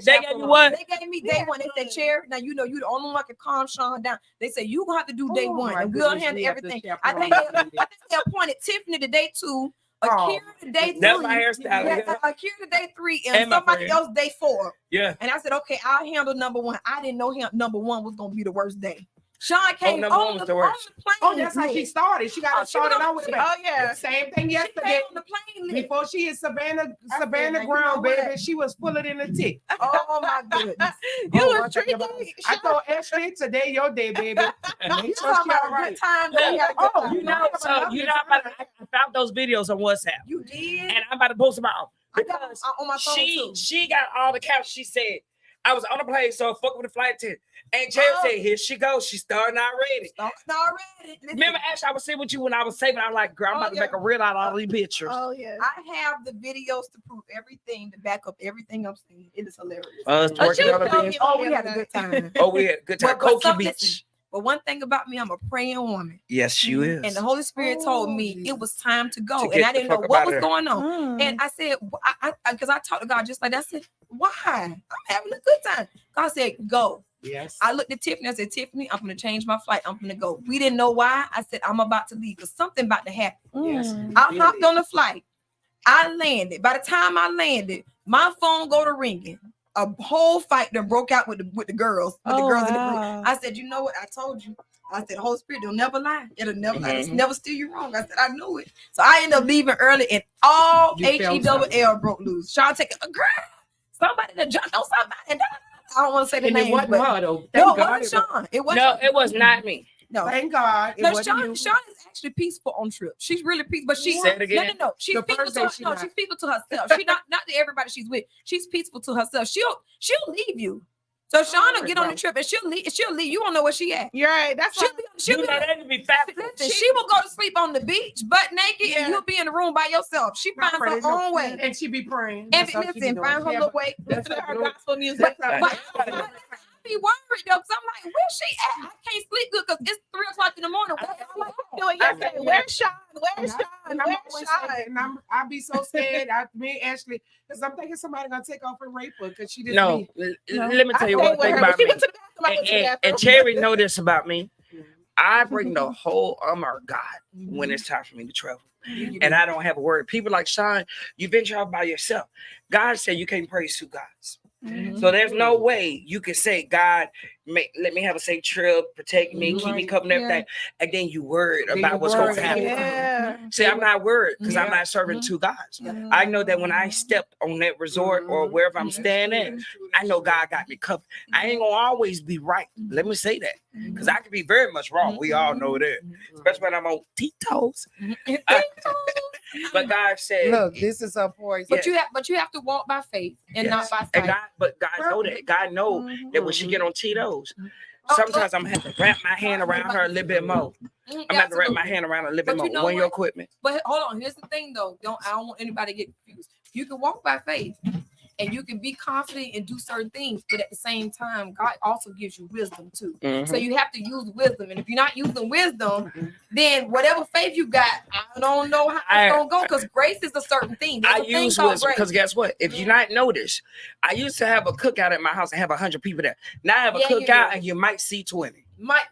gave you what? They gave me day one. They said, Cherry, now you know you the only one can calm Sean down. They said you gonna have to do day one, and we'll handle everything. I think they appointed Tiffany to day 2, Akira to day 3. That's my hairstyle. Yeah, Akira to day 3, and And my somebody friend. else day 4. Yeah. And I said, okay, I'll handle number 1. I didn't know number 1 was gonna be the worst day. Sean came number 1 was the worst. Oh, that's how she started. She got started out with it. Oh yeah. Same thing She yesterday. came on the plane. Before she is Savannah you Ground, know baby, what? she was fuller than a tick. Oh my goodness. You Oh, was drinking. I told Ashley, today your day, baby. Make You sure talking she about all a right. good time? Though. We had a good Oh, time. You know, I found those videos on WhatsApp, You did. and I'm about to post them out I got because on my phone too. she got all the captions. She said, I was on the plane, so fuck with the flight attendant. And Jerry said, here she goes. She's starting already. Starting already. Listen, Remember, Ash, I was sitting with you when I was saving. I'm like, girl, I'm about to make a reel out of all these pictures. Oh yeah. I have the videos to prove everything, to back up everything I'm saying. It is hilarious. Us working on the beach. Oh, we had a good time. Oh, we had a good time. But Cokie some- Beach. listen, but one thing about me, I'm a praying woman. Yes, you is. And the Holy Spirit told me it was time to go. To And get I the didn't know fuck what up was outta going on. And I said, because I talked to God just like that. I said, why? I'm having a good time. God said, go. Yes. I looked at Tiffany. I said, Tiffany, I'm going to change my flight. I'm going to go. We didn't know why. I said, I'm about to leave because something about to happen. Yes. I hopped on the flight. I landed. By the time I landed, my phone go to ringing. A whole fight that broke out with the girls, with the girls in the group. I said, you know what? I told you. I said, Holy Spirit, they'll never lie. It'll never, it's never steer you wrong. I said, I knew it. So I ended up leaving early, and all HELL broke loose. Sean take a girl. Somebody that jumped on somebody. And I don't want to say the And name. it wasn't her, though. No, Thank it God wasn't Sean. It wasn't. No, it was not me. No. Thank God. It No, wasn't Sean you. is actually peaceful on trip. She's really peaceful, but she's Say it again. No. She's The peaceful first to day her, she no, not. she's peaceful to herself. She not to everybody she's with. She's peaceful to herself. She'll leave you. So Sean will get on the trip and she'll leave. You won't know where she at. You're right. That's She'll You be know, that to be fat. listen, she will go to sleep on the beach, butt naked, and you'll be in the room by yourself. She finds her own way. And she be praying. And That's how she be listen, doing. find her Yeah, little way. that's Listen to how- her gospel music. that's But how- I be worried though, because I'm like, where's she at? I can't sleep good because it's 3:00 in the morning. What am I doing yesterday? Where's Sean? Where's Sean? And I'm Where's always Sean? saying, and I be so scared. Me and Ashley, because I'm thinking somebody gonna take off and rape her because she didn't. No, let me tell you I one stayed thing with her. about She me. went to the bathroom. I went to the bathroom. And Cherry know this about me. I bring the whole armor of God when it's time for me to travel. And I don't have a word. People like, Sean, you've been traveling by yourself. God said you can't praise two gods. So there's no way you can say, God, let me have a safe trip, protect me, keep me covered, and everything. And then you worried about what's going to happen. Yeah. See, I'm not worried because I'm not serving two gods. I know that when I step on that resort or wherever I'm staying at, I know God got me covered. I ain't going to always be right. Let me say that. Because I can be very much wrong. We all know that. Especially when I'm on tiptoes. But God said, Look, this is her poison. But you have to walk by faith and not by sight. And God know that. God know that when she get on Tito's, sometimes I'm gonna have to wrap my hand around her a little bit more. I'm gonna have to wrap my hand around her a little bit But you more. know When your what? equipment. But hold on, here's the thing though. I don't want anybody to get confused. You can walk by faith and you can be confident and do certain things, but at the same time, God also gives you wisdom too. So you have to use wisdom. And if you're not using wisdom, then whatever faith you got, I don't know how it's gonna go because grace is a certain thing. There's I a thing use called wisdom grace. because guess what? If you not notice, I used to have a cookout at my house and have 100 people there. Now I have a Yeah, you cookout do. and you might see 20. Might.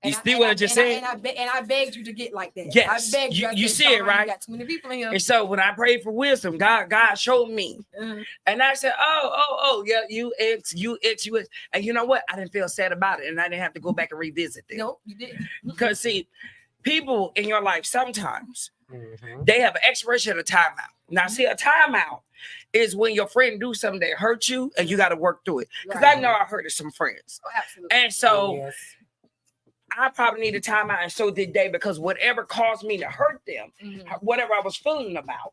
You see what I just said? And I begged you to get like that. Yes. I begged you. I You said, see it, "Sean, right? You got too many people in here. And so when I prayed for wisdom, God showed me. And I said, yeah, you X. And you know what? I didn't feel sad about it. And I didn't have to go back and revisit it. No, you didn't. Because see, people in your life sometimes they have an expiration of a timeout. Now, see, a timeout is when your friend do something that hurt you and you got to work through it. Because I know I hurted some friends. Oh, absolutely. And so I probably need a timeout, and so did they, because whatever caused me to hurt them, whatever I was feeling about,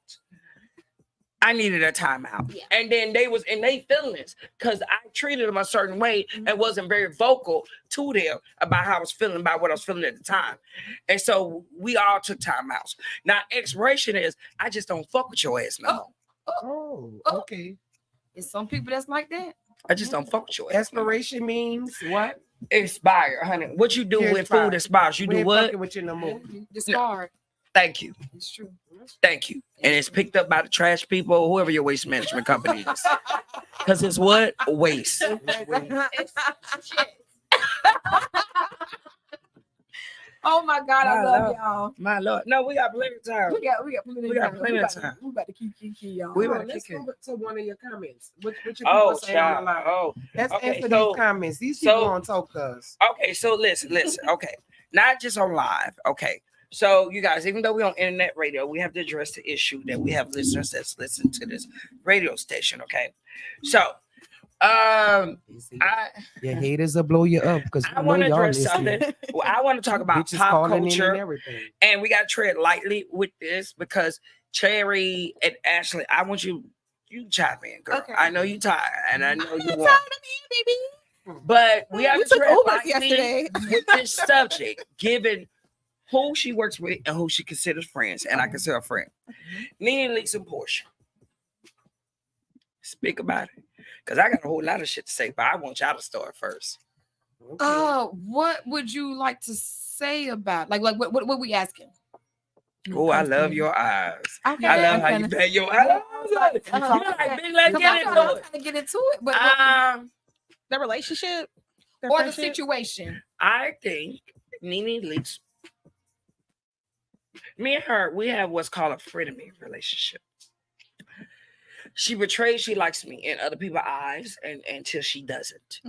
I needed a timeout. Yeah. And then they was in their feelings because I treated them a certain way and wasn't very vocal to them about how I was feeling, about what I was feeling at the time. And so we all took timeouts. Now, expiration is, I just don't fuck with your ass no more. Oh, okay. There's some people that's like that. I just don't fuck with your ass. Expiration means what? Expire, honey. What you do when food expires? You We do ain't what? fucking with you no more. Discard. Thank you. It's true. Thank you. And it's picked up by the trash people, whoever your waste management company is. Because it's what? Waste. Oh my God, I love y'all. My Lord. No, we got plenty of time. We got plenty of time. We about to keep y'all. We about to let's kick go to one of your comments. What your people Oh, saying on the line? oh. Let's Okay, answer so- these comments. These people on talk to us. Okay, so listen. Okay, not just on live. Okay, so you guys, even though we're on internet radio, we have to address the issue that we have listeners that's listen to this radio station. Okay, so Your haters will blow you up because I want to address something. Well, I want to talk about Bitches pop calling in culture, and everything. and we got to tread lightly with this because Cherry and Ashley, I want you chime in, girl. Okay. I know you tired, and I know you I'm want. tired of me, baby. But we have We to took tread Ubers lightly yesterday. with this subject, given who she works with and who she considers friends, and I consider a friend. Nene Leakes and Portia. Speak about it, because I got a whole lot of shit to say, but I want y'all to start first. What would you like to say about what we asking? Oh, I love your eyes. Okay, I love how I'm you finna- pay your eyes. You're like, big, let's get into I'm it. trying to get into it, but The relationship their or the friendship? situation. I think Nene Leakes, me and her, we have what's called a frenemy relationship. She betrays she likes me in other people's eyes until she doesn't.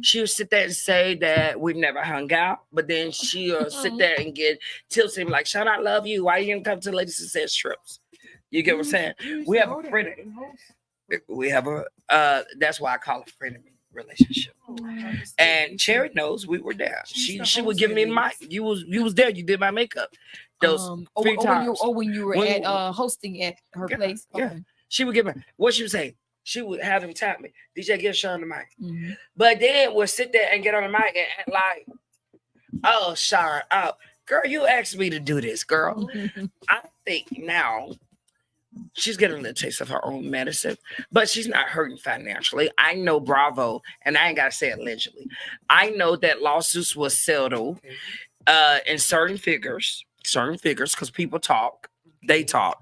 She'll sit there and say that we've never hung out, but then she'll sit there and get tilted like, Sean, I love you. Why you didn't come to Lady Success trips? You get what I'm saying? We have a frenemy. We have a that's why I call it a frenemy relationship. And Cherry knows we were there. She would give me the mic. You was there. You did my makeup. Those 3 times. When you were When- at hosting at her place. Yeah. Okay. She would give me what she would say. She would have him tap me. DJ, give Sean the mic. But then we'll sit there and get on the mic and act like, oh, Sean, oh, girl, you asked me to do this, girl. I think now she's getting a little taste of her own medicine, but she's not hurting financially. I know Bravo, and I ain't got to say allegedly. I know that lawsuits was settled in certain figures, because people talk. They talk.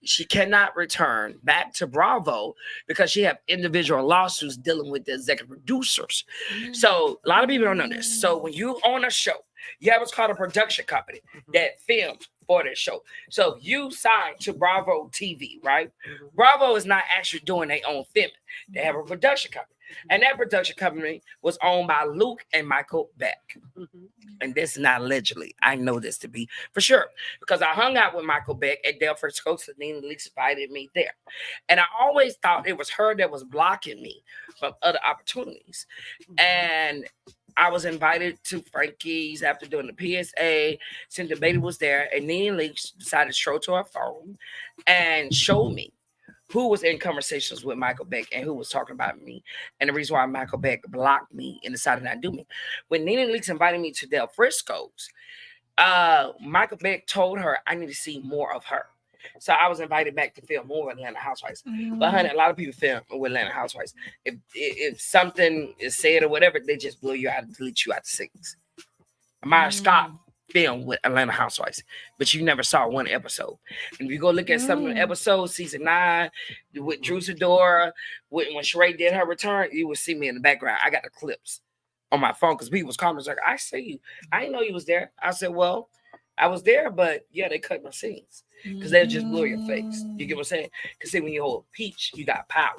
She cannot return back to Bravo because she have individual lawsuits dealing with the executive producers. So a lot of people don't know this. So when you own a show, you have what's called a production company that films for this show. So you sign to Bravo TV, right? Bravo is not actually doing their own filming. They have a production company. And that production company was owned by Luke and Michael Beck. And this is not allegedly. I know this to be for sure. Because I hung out with Michael Beck at Del Frisco. So Nene Leakes invited me there. And I always thought it was her that was blocking me from other opportunities. And I was invited to Frankie's after doing the PSA. Since the baby was there. And Nene Leakes decided to stroll to her phone and show me who was in conversations with Michael Beck and who was talking about me, and the reason why Michael Beck blocked me and decided not to do me. When Nene Leakes invited me to Del Frisco's, Michael Beck told her I need to see more of her. So I was invited back to film more with Atlanta Housewives. But honey, a lot of people film with Atlanta Housewives. If something is said or whatever, they just blow you out and delete you out the scenes. Amara Scott film with Atlanta Housewives, but you never saw one episode. And if you go look at some of the episodes, season 9, with Drew Sidora, when Sheree did her return, you will see me in the background. I got the clips on my phone because people was commenting like, I see you. I didn't know you was there. I said, well, I was there, but yeah, they cut my scenes because they'll just blur your face. You get what I'm saying? Because see, when you hold a peach, you got power.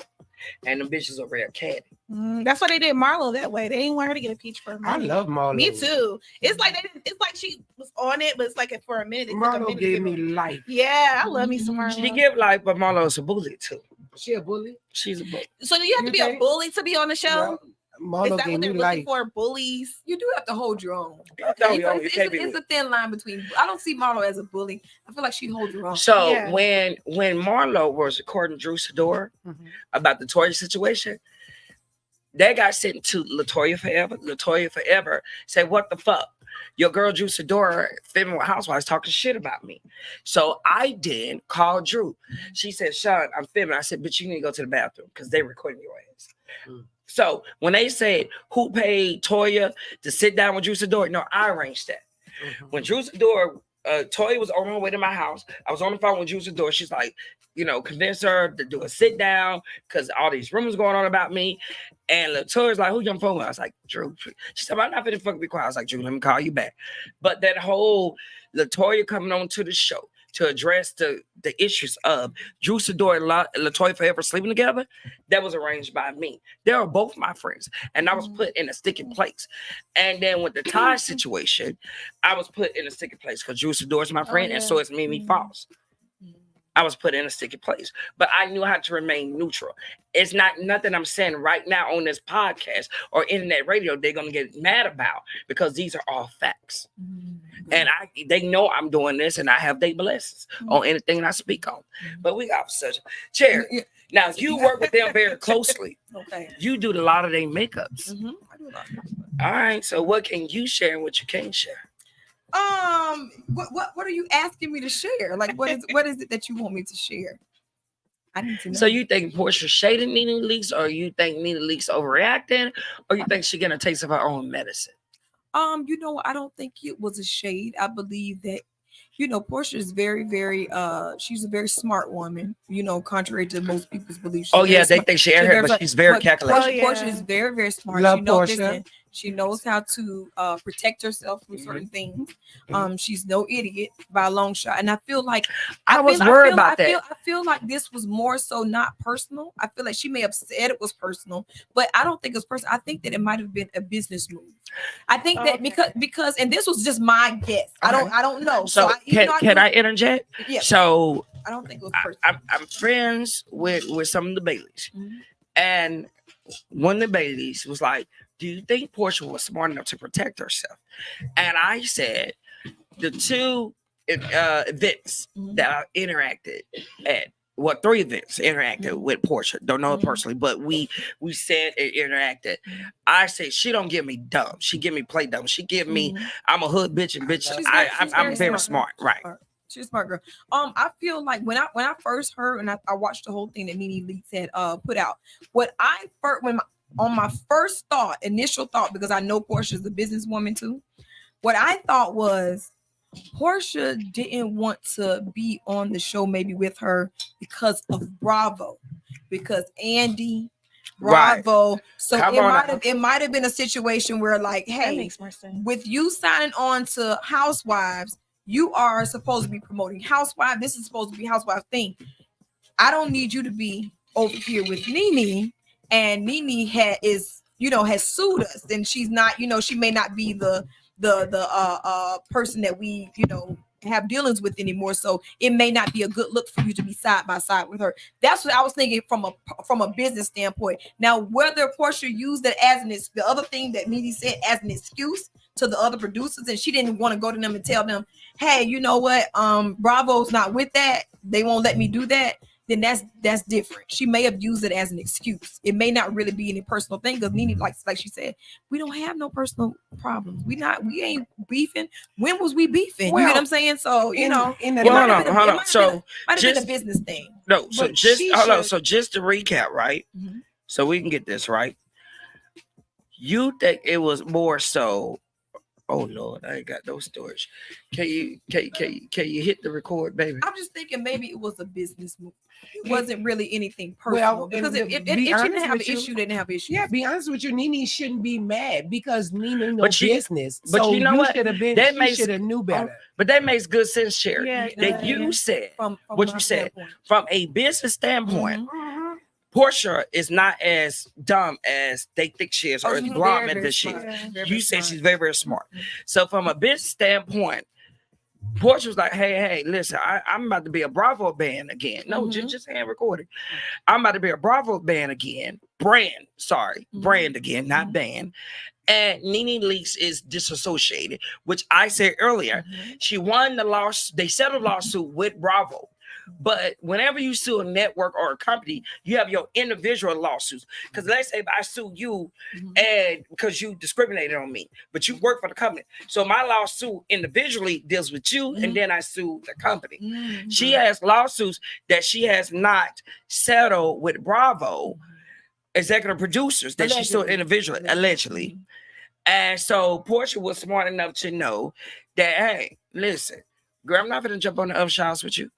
And the bitches over there caddy. That's why they did Marlo that way. They didn't want her to get a peach for a minute. I love Marlo. Me too. It's like it's like she was on it, but it's like for a minute. Marlo gave me life. Yeah, I love me some Marlo. She give life, but Marlo's a bully too. She a bully? She's a bully. So do you have to be a bully to be on the show? Marlo Is that gave what they're me looking life. for? Bullies? You do have to hold your own. It's a thin line between. I don't see Marlo as a bully. I feel like she holds her own. So when Marlo was recording Drew Sidora about the Toya situation, that got sent to Latoya Forever. Latoya Forever said, "What the fuck? Your girl Drew Sidora filming with Housewives talking shit about me." So I did call Drew. She said, "Sean, I'm filming." I said, "Bitch, you need to go to the bathroom because they recording your ass." So when they said who paid Toya to sit down with Drew Sidora, no, I arranged that. When Drew Sidora Toya was on her way to my house. I was on the phone with Juice Adore. She's like, convince her to do a sit down because all these rumors going on about me. And Latoya's like, who you on the phone with? I was like, Drew. She said, I'm not finna fucking be quiet. I was like, Drew, let me call you back. But that whole Latoya coming on to the show to address the issues of Juice Adore and Latoya forever sleeping together, that was arranged by me. They were both my friends, and I was put in a sticky place. And then with the Ty situation, I was put in a sticky place because Juice Adore is my friend, and so is Mimi Foss. I was put in a sticky place, but I knew how to remain neutral. It's not nothing I'm saying right now on this podcast or internet radio they're gonna get mad about because these are all facts. And they know I'm doing this, and I have their blessings on anything I speak on. But we got such chair. Now you work with them very closely. Okay. You do a lot of their makeups. I do a lot. All right. So what can you share and what you can't share? What are you asking me to share? Like, what is it that you want me to share? I need to know. So you think Portia shaded Nene Leakes, or you think Nene Leakes overreacting, or you think she getting a taste of her own medicine? I don't think it was a shade. I believe that, Portia is very, very, she's a very smart woman, contrary to most people's beliefs. They think she airhead, but she's very calculated. Portia is very, very smart. Love Portia. She knows how to protect herself from certain things. She's no idiot by a long shot. And I feel like I was worried about that. I feel like this was more so not personal. I feel like she may have said it was personal, but I don't think it was personal. I think that it might have been a business move. I think that because and this was just my guess. I don't know. So can I interject? Yeah. So I don't think it was personal. I'm friends with some of the Baileys, and one of the Baileys was like, do you think Portia was smart enough to protect herself? And I said, the two events that I interacted at, three events interacted with Portia. Don't know it personally, but we said it interacted. I said, she don't give me dumb. She give me play dumb. She give me, I'm a hood bitch and bitch. I'm very smart. Right. She's a smart girl. I feel like when I first heard and I watched the whole thing that Nene Leakes had put out, my first initial thought, because I know Portia's a businesswoman too, what I thought was Portia didn't want to be on the show maybe with her because of Bravo, because Andy, Bravo. Right. So it might have been a situation where, like, hey, with you signing on to Housewives, you are supposed to be promoting Housewives. This is supposed to be Housewives thing. I don't need you to be over here with Nene. And Nene has sued us, and she's not, she may not be the person that we, have dealings with anymore. So it may not be a good look for you to be side by side with her. That's what I was thinking from a business standpoint. Now, whether Portia used it as the other thing that Nene said as an excuse to the other producers, and she didn't want to go to them and tell them, hey, you know what, Bravo's not with that. They won't let me do that. Then that's different. She may have used it as an excuse. It may not really be any personal thing, because Nene, like she said, we don't have no personal problems. We ain't beefing. When was we beefing? You know what I'm saying? So hold on. So might have been a business thing. No, so So just to recap, right? So we can get this right. You think it was more so? Oh Lord, I ain't got no storage. Can you hit the record, baby? I'm just thinking maybe it was a business move. It wasn't really anything personal. Because if she didn't have an issue, they didn't have an issue. Yeah, be honest with you, Nene shouldn't be mad because Nene knows business. But so you know what? She should have knew better. But that makes good sense, Sherry. You said from what you said from a business standpoint. Portia is not as dumb as they think she is, or as blonde as she is. You said she's very, very smart. So from a business standpoint, Portia was like, hey, listen, I'm about to be a Bravo band again. No, just hand recording. I'm about to be a Bravo band again. Brand again, not band. And Nene Leakes is disassociated, which I said earlier. She won the lawsuit. They settled a lawsuit with Bravo. But whenever you sue a network or a company, you have your individual lawsuits. Because let's say if I sue you and because you discriminated on me, but you work for the company. So my lawsuit individually deals with you, and then I sue the company. She has lawsuits that she has not settled with Bravo executive producers that she sued individually, allegedly. And so Portia was smart enough to know that, hey, listen, Girl, I'm not gonna jump on the other shots with you.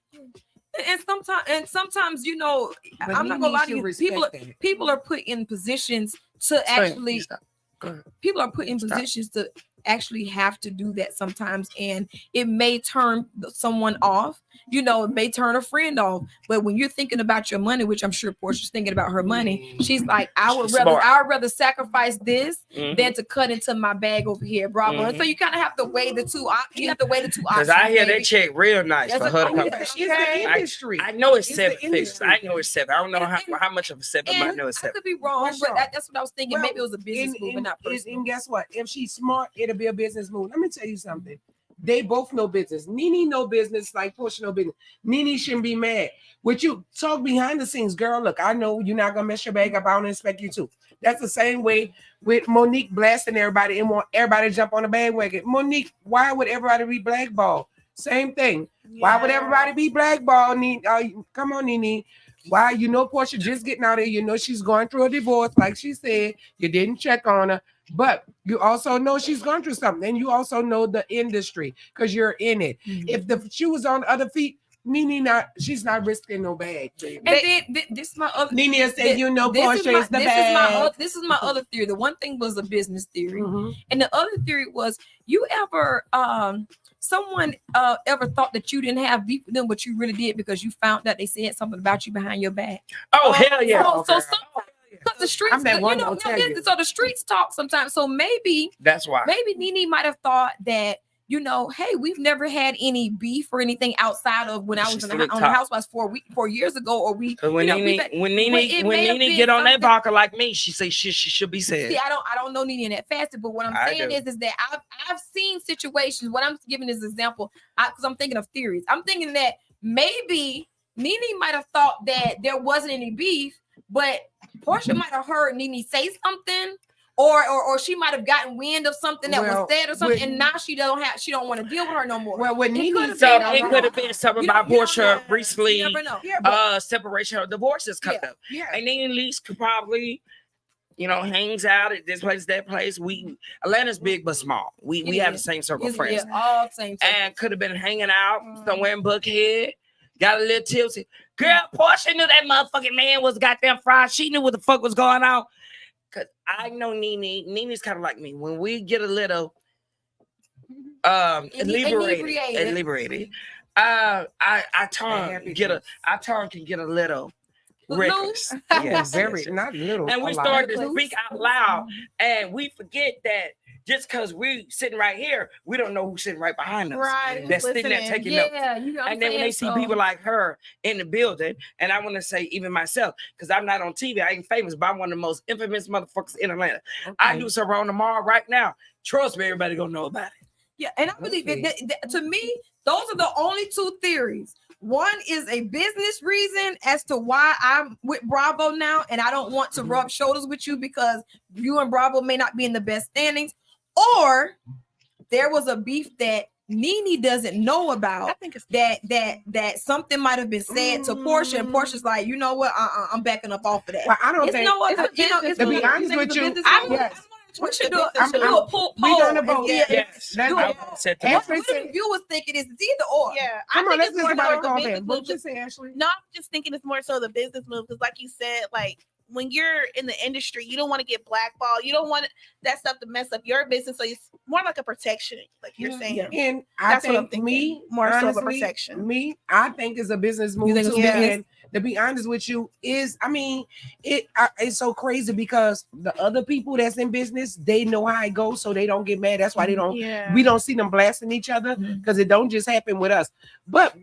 And sometimes, you know, But I'm not gonna lie to you. People are put in positions to actually. People are put in positions to actually have to do that sometimes, and it may turn someone off. You know, it may turn a friend off. But when you're thinking about your money, which I'm sure Portia's thinking about her money, she's like, I would rather sacrifice this than to cut into my bag over here, Bravo. And so you kind of have to weigh the two. You have to weigh the two options. Because I hear they check real nice for her to come. It's the industry. I know it's 7 figures. I know it's 7. I don't know how much of a 7, but I know it's 7. I could be wrong, but that's what I was thinking. Maybe it was a business move and not personal. And guess what? If she's smart, it'll be a business move. Let me tell you something. They both know business. Nene know business like Portia know business. Nene shouldn't be mad. Would you talk behind the scenes, girl? Look, I know you're not gonna mess your bag up. I don't expect you to. That's the same way with Monique blasting everybody and want everybody to jump on the bandwagon. Monique, why would everybody be blackballed? Same thing. Yeah. Why would everybody be blackballed? Come on, Nene. Why? You know Portia just getting out of here. You know she's going through a divorce, like she said. You didn't check on her. But you also know she's going through something, and you also know the industry because you're in it. If the shoe was on the other feet, Nene she's not risking no bag. Baby. And then this is my other. Nene said, you know, Portia is the bag. This is my other theory. The one thing was a business theory, and the other theory was you ever someone ever thought that you didn't have beef with them, but you really did because you found that they said something about you behind your back. Oh hell yeah! So because the streets, so the streets talk sometimes. So maybe that's why. Maybe Nene might have thought that, you know, hey, we've never had any beef or anything outside of when I was on the Housewives 4 years ago, or when Nene get on that vodka like me, she say she should be said. See, I don't know Nene in that facet, but what I'm saying is that I've seen situations. What I'm giving this example, because I'm thinking of theories. I'm thinking that maybe Nene might have thought that there wasn't any beef, but Portia might have heard Nene say something, or she might have gotten wind of something that was said or something, and now she don't want to deal with her no more. Well, when Nene it could have been something about Portia recently, separation or divorces coming up. Yeah. And then at least could probably, you know, hangs out at this place, that place. Atlanta's big but small. We have the same circle of friends. Yeah, all same circle. And could have been hanging out somewhere in Buckhead. Got a little tipsy. Girl, Portia knew that motherfucking man was goddamn fried. She knew what the fuck was going on. Cause I know Nene. Nene's kind of like me. When we get a little inebriated, I can get a little reckless. Yes, not little. And we started to speak out loud, and we forget that just because we sitting right here, we don't know who's sitting right behind us. Right. That's sitting there taking notes. And then when they see people like her in the building, and I want to say even myself, because I'm not on TV, I ain't famous, but I'm one of the most infamous motherfuckers in Atlanta. Okay. I do something wrong tomorrow right now. Trust me, everybody gonna know about it. Yeah, and I believe that to me, those are the only two theories. One is a business reason as to why I'm with Bravo now, and I don't want to rub shoulders with you because you and Bravo may not be in the best standings. Or there was a beef that Nene doesn't know about. I think it's that something might have been said to Portia, and Portia's like, you know what? I'm backing up off of that. Well, I don't think. To be honest with you, we should do a poll. We're gonna vote. Yes. What the viewers thinking is either or. Yeah, come on, let's just about to call in. What you say, Ashley? No, I'm just thinking it's more so the business move because, like you said, like when you're in the industry, you don't want to get blackballed. You don't want that stuff to mess up your business. So it's more like a protection, like you're saying. And I think more so of a protection. I think it's a business move too. And to be honest with you, it's so crazy because the other people that's in business, they know how it goes, so they don't get mad. That's why we don't see them blasting each other because it don't just happen with us. But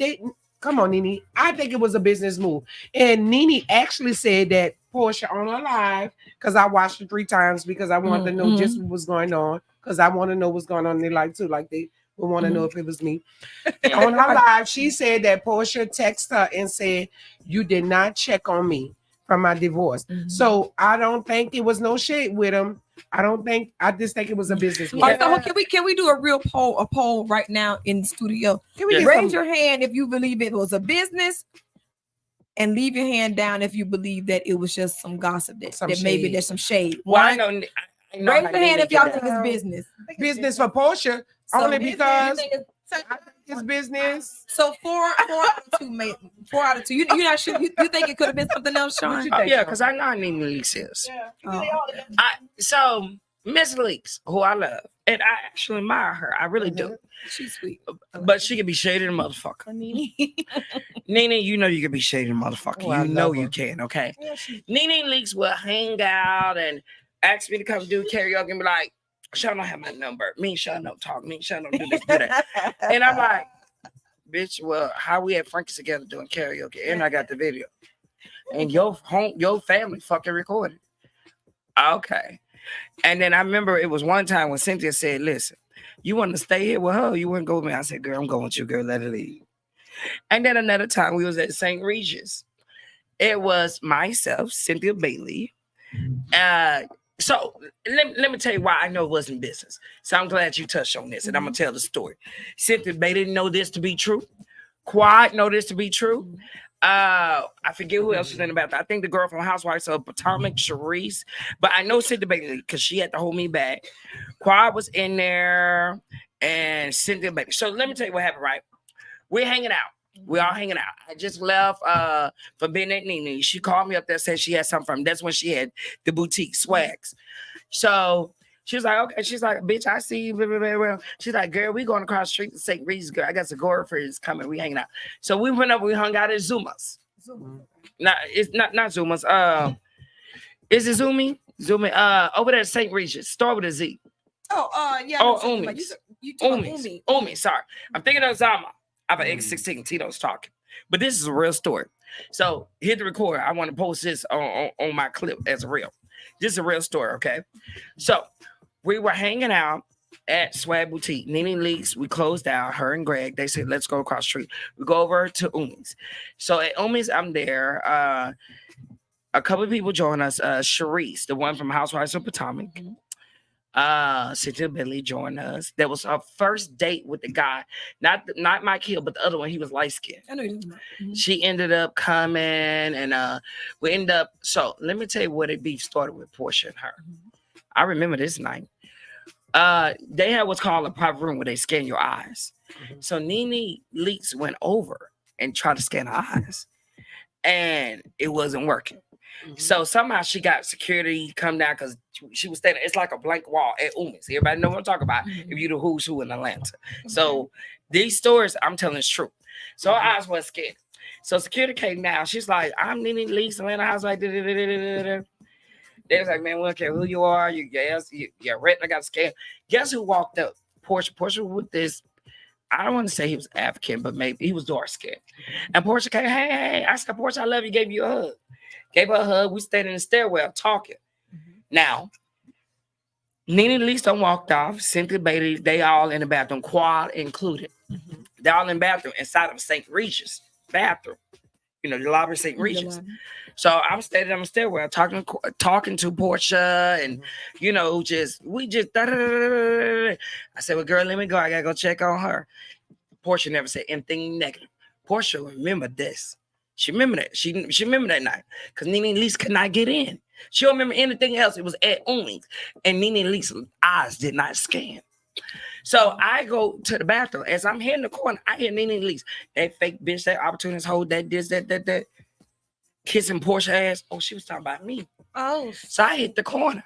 come on, Nene. I think it was a business move. And Nene actually said that Portia on her live, because I watched it 3 times because I wanted to know just what was going on, because I want to know what's going on in their life too, like they would want to know if it was me. On her live, she said that Portia texted her and said, you did not check on me from my divorce. So I don't think it was no shade with him. I just think it was a business. All right, so can we do a real poll right now in the studio? Can we raise your hand if you believe it was a business, and leave your hand down if you believe that it was just some gossip that maybe there's some shade. Well, I know raise your hand if y'all think it's business. Business for Portia, only because His business. So four out of two, mate. 4 out of 2. You're not sure. You think it could have been something else, Sean? Yeah, because I know I need Leaks is. So Miss Leaks, who I love, and I actually admire her. I really do. She's sweet. But she can be shaded a motherfucker. Nene, you know you can be shaded a motherfucker. Oh, I you know love you her. can, okay? Nene Leaks will hang out and ask me to come do karaoke and be like, Sean don't have my number. Me and Sean don't talk. Me and Sean don't do this, do that. And I'm like, bitch, well, how we at Frankie's together doing karaoke? And I got the video. And your family fucking recorded. Okay. And then I remember it was one time when Cynthia said, listen, you want to stay here with her? You wouldn't go with me. I said, girl, I'm going with you, girl. Let her leave. And then another time we was at St. Regis. It was myself, Cynthia Bailey. So let me tell you why I know it wasn't business. So I'm glad you touched on this, and I'm gonna tell the story. Cynthia Bailey know this to be true. Quad know this to be true. I forget who else was in about that. I think the girl from Housewives of Potomac, Sharice. But I know Cynthia Bailey because she had to hold me back. Quad was in there, and Cynthia Bailey. So let me tell you what happened. Right, we're hanging out. We all hanging out. I just left for being at Nene. She called me up there, said she had something from. That's when she had the boutique swags. So she was like, okay. She's like, bitch, I see you. Blah, blah, blah, blah. She's like, girl, we going across the street to St. Regis, girl. I got some girlfriends coming. We hanging out. So we went up. We hung out at Zuma's. No, it's not Zuma's. Is it Zumi? Over there at St. Regis. Start with a Z. Yeah. Oh, Umi. You told Umi. Umi. Sorry, I'm thinking of Zama. I have an X16. Tito's talking, but this is a real story. So hit the record. I want to post this on my clip as a real. This is a real story, okay? So we were hanging out at Swag Boutique. Nene Leaks, we closed out. Her and Greg, they said, let's go across the street. We go over to Umi's. So at Umi's, I'm there. A couple of people join us. Sharice, the one from Housewives of Potomac. Cynthia Billy joined us. That was our first date with the guy, not Mike Hill, but the other one. He was light skinned. I know you. She ended up coming, and we ended up. So let me tell you where the beef started with Portia and her. I remember this night. They had what's called a private room where they scan your eyes. So Nene Leaks went over and tried to scan her eyes, and it wasn't working. So somehow she got security come down because she was standing. It's like a blank wall at Umi's. Everybody know what I'm talking about. If you the who's who in Atlanta. So these stories I'm telling is true. So her eyes were scared. So security came down. She's like, I'm Nene Leaks, Atlanta House. Like, they was like, man, we don't care who you are. You're retina got scared. Guess who walked up? Portia. Portia with this. I don't want to say he was African, but maybe he was dark skinned. And Portia came, hey. I said, Portia, I love you. Gave you a hug. Gave her a hug. We stayed in the stairwell talking. Now, Nene Leaks done walked off. Cynthia Bailey, they all in the bathroom, Quad included. They all in the bathroom inside of St. Regis bathroom. You know, the lobby of St. Regis. So I'm standing on the stairwell talking to Portia, and we just I said, well, girl, let me go. I gotta go check on her. Portia never said anything negative. Portia remembered this. She remembered that. She remembered that night because Nene Leaks could not get in. She don't remember anything else. It was at Umi's, and Nene Leaks' eyes did not scan. So I go to the bathroom. As I'm hitting the corner, I hear Nene Leaks. That fake bitch, that opportunist hold, that this, that. Kissing Portia ass. Oh, she was talking about me. Oh. So I hit the corner.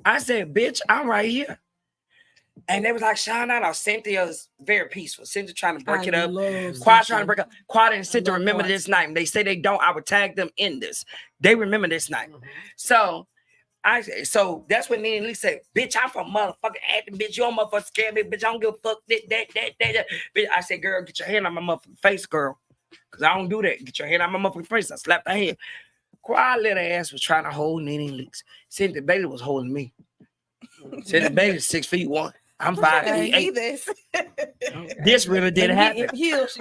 I said, bitch, I'm right here. And they was like, Sean, I know Cynthia's very peaceful. Cynthia trying to break it up. Quad trying to break up. Quad and Cynthia remember this night. They say they don't. I would tag them in this. They remember this night. So that's when Nene Lee said, bitch, I'm from motherfucking acting, bitch. You don't motherfucking scare me, bitch. I don't give a fuck. That. Bitch, I said, girl, get your hand on my motherfucking face, girl. Because I don't do that. Get your hand on my motherfucking face. I slapped her hand. Quad little ass was trying to hold Nene Leaks. Cynthia Bailey was holding me. Cynthia Bailey's 6'1". I'm 5'8". This really did happen.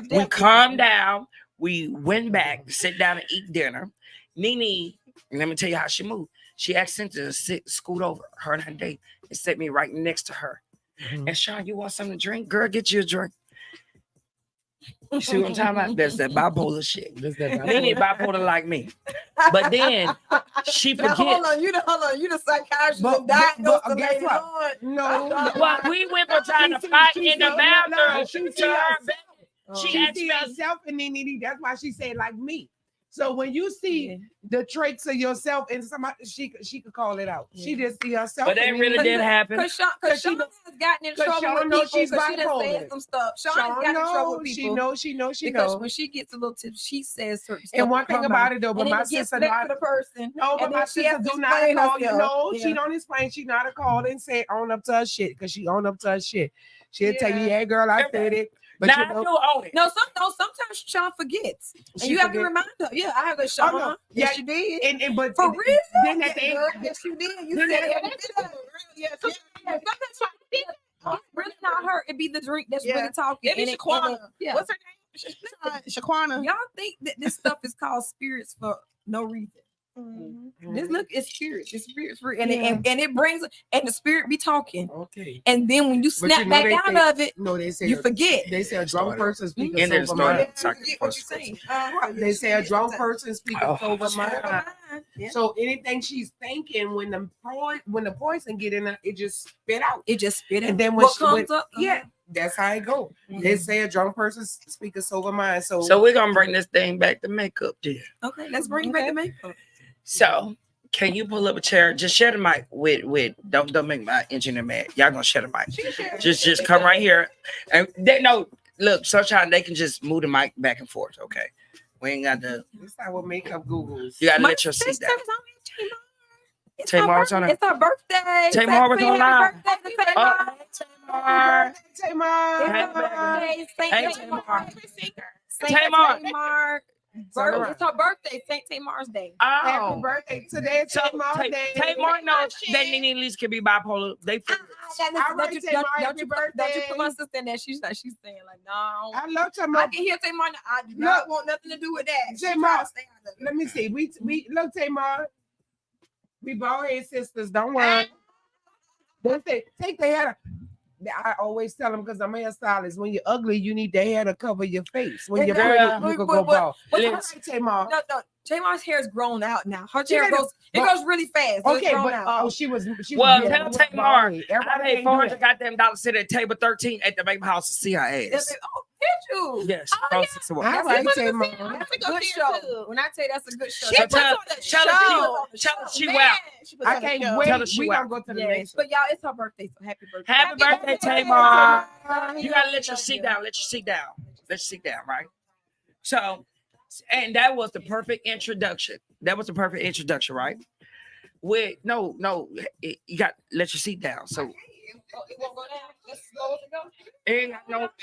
We calmed down. We went back to sit down and eat dinner. Nene, let me tell you how she moved. She asked Cynthia to scoot over, her and her date, and set me right next to her. And Sean, you want something to drink? Girl, get you a drink. You see what I'm talking about? That's that bipolar shit. They need bipolar like me. But then she forgets. Now, hold on, you the psychiatrist and diagnosed the lady. Lord. No. Well, we went from trying to fight in the bathroom. She see herself in Nene. That's why she said like me. So when you see the traits of yourself in somebody, she could call it out. She just see herself. But that really didn't happen. Because Sean has gotten in trouble with people because she done said some stuff. Sean has gotten in trouble with people. She knows. Because when she gets a little tip, she says certain stuff. And one thing about it though, but my sister not the person. No, but my sister do not call you. No, she don't explain. She not a call and say own up to her shit because she own up to her shit. She'll tell you, yeah, girl, I said it. But now I do own it. No, sometimes Sean forgets, and you have to remind her. Yeah, I have a Sean. no. Yes, you did. And but for real. Then at the end, yes, you did. You said yes. It's really not her. It be the drink that's really talking. It be Shaquana. What's her name? Shaquana. Y'all think that this stuff is called spirits for no reason. This look is spirits. It's spirits for and it brings and the spirit be talking. Okay. And then when you snap back out of it, they say you forget. They say a drunk person speaks and over mind. What you saying? They say a drunk person speaks over mind. Yeah. So anything she's thinking when the poison get in her, it just spit out. It just spit out. And then when what comes up, that's how it go. They say a drunk person speaks a sober mind. So we're gonna bring this thing back to makeup, dear. Okay, let's bring it back to makeup. So can you pull up a chair? Just share the mic with don't make my engineer mad. Y'all gonna share the mic. Just come right here. And look, sometimes they can just move the mic back and forth. Okay. We ain't got to. That's not what makeup Googles. You gotta let your seat down. It's her birthday. Tamar was on live. Tamar. Tamar. It's her birthday, St. Tamar's Day. Oh, happy birthday today, Tamar's Day. Tamar knows that Nene at least can be bipolar. They don't you put my sister in there. She's saying like, no. I love Tamar. I can hear Tamar. I do not want nothing to do with that. Tamar, let me see. We look, Tamar. We bald head sisters. Don't worry. They say take the hair. I always tell them because I'm a hairstylist. When you're ugly, you need the hair to cover your face. When you're pretty, you can go bald. Tamar. No, Tamar's hair is grown out now. Her hair goes really fast. Okay, but she was tell Tamar. I paid $400 goddamn dollars sit at table 13 at the Maple House to see her ass. Did you? Yes. That's a good show. When I tell you that's a good show. Tell her she well. I can't wait. Tell her she we well. gonna go to the next. But y'all, it's her birthday, so happy birthday. Happy birthday, Tamar. You gotta let your seat down. Let your seat down. Let your seat down, right? So, and that was the perfect introduction. Right? With no, you got let your seat down. So it won't go down. Just slow as it goes.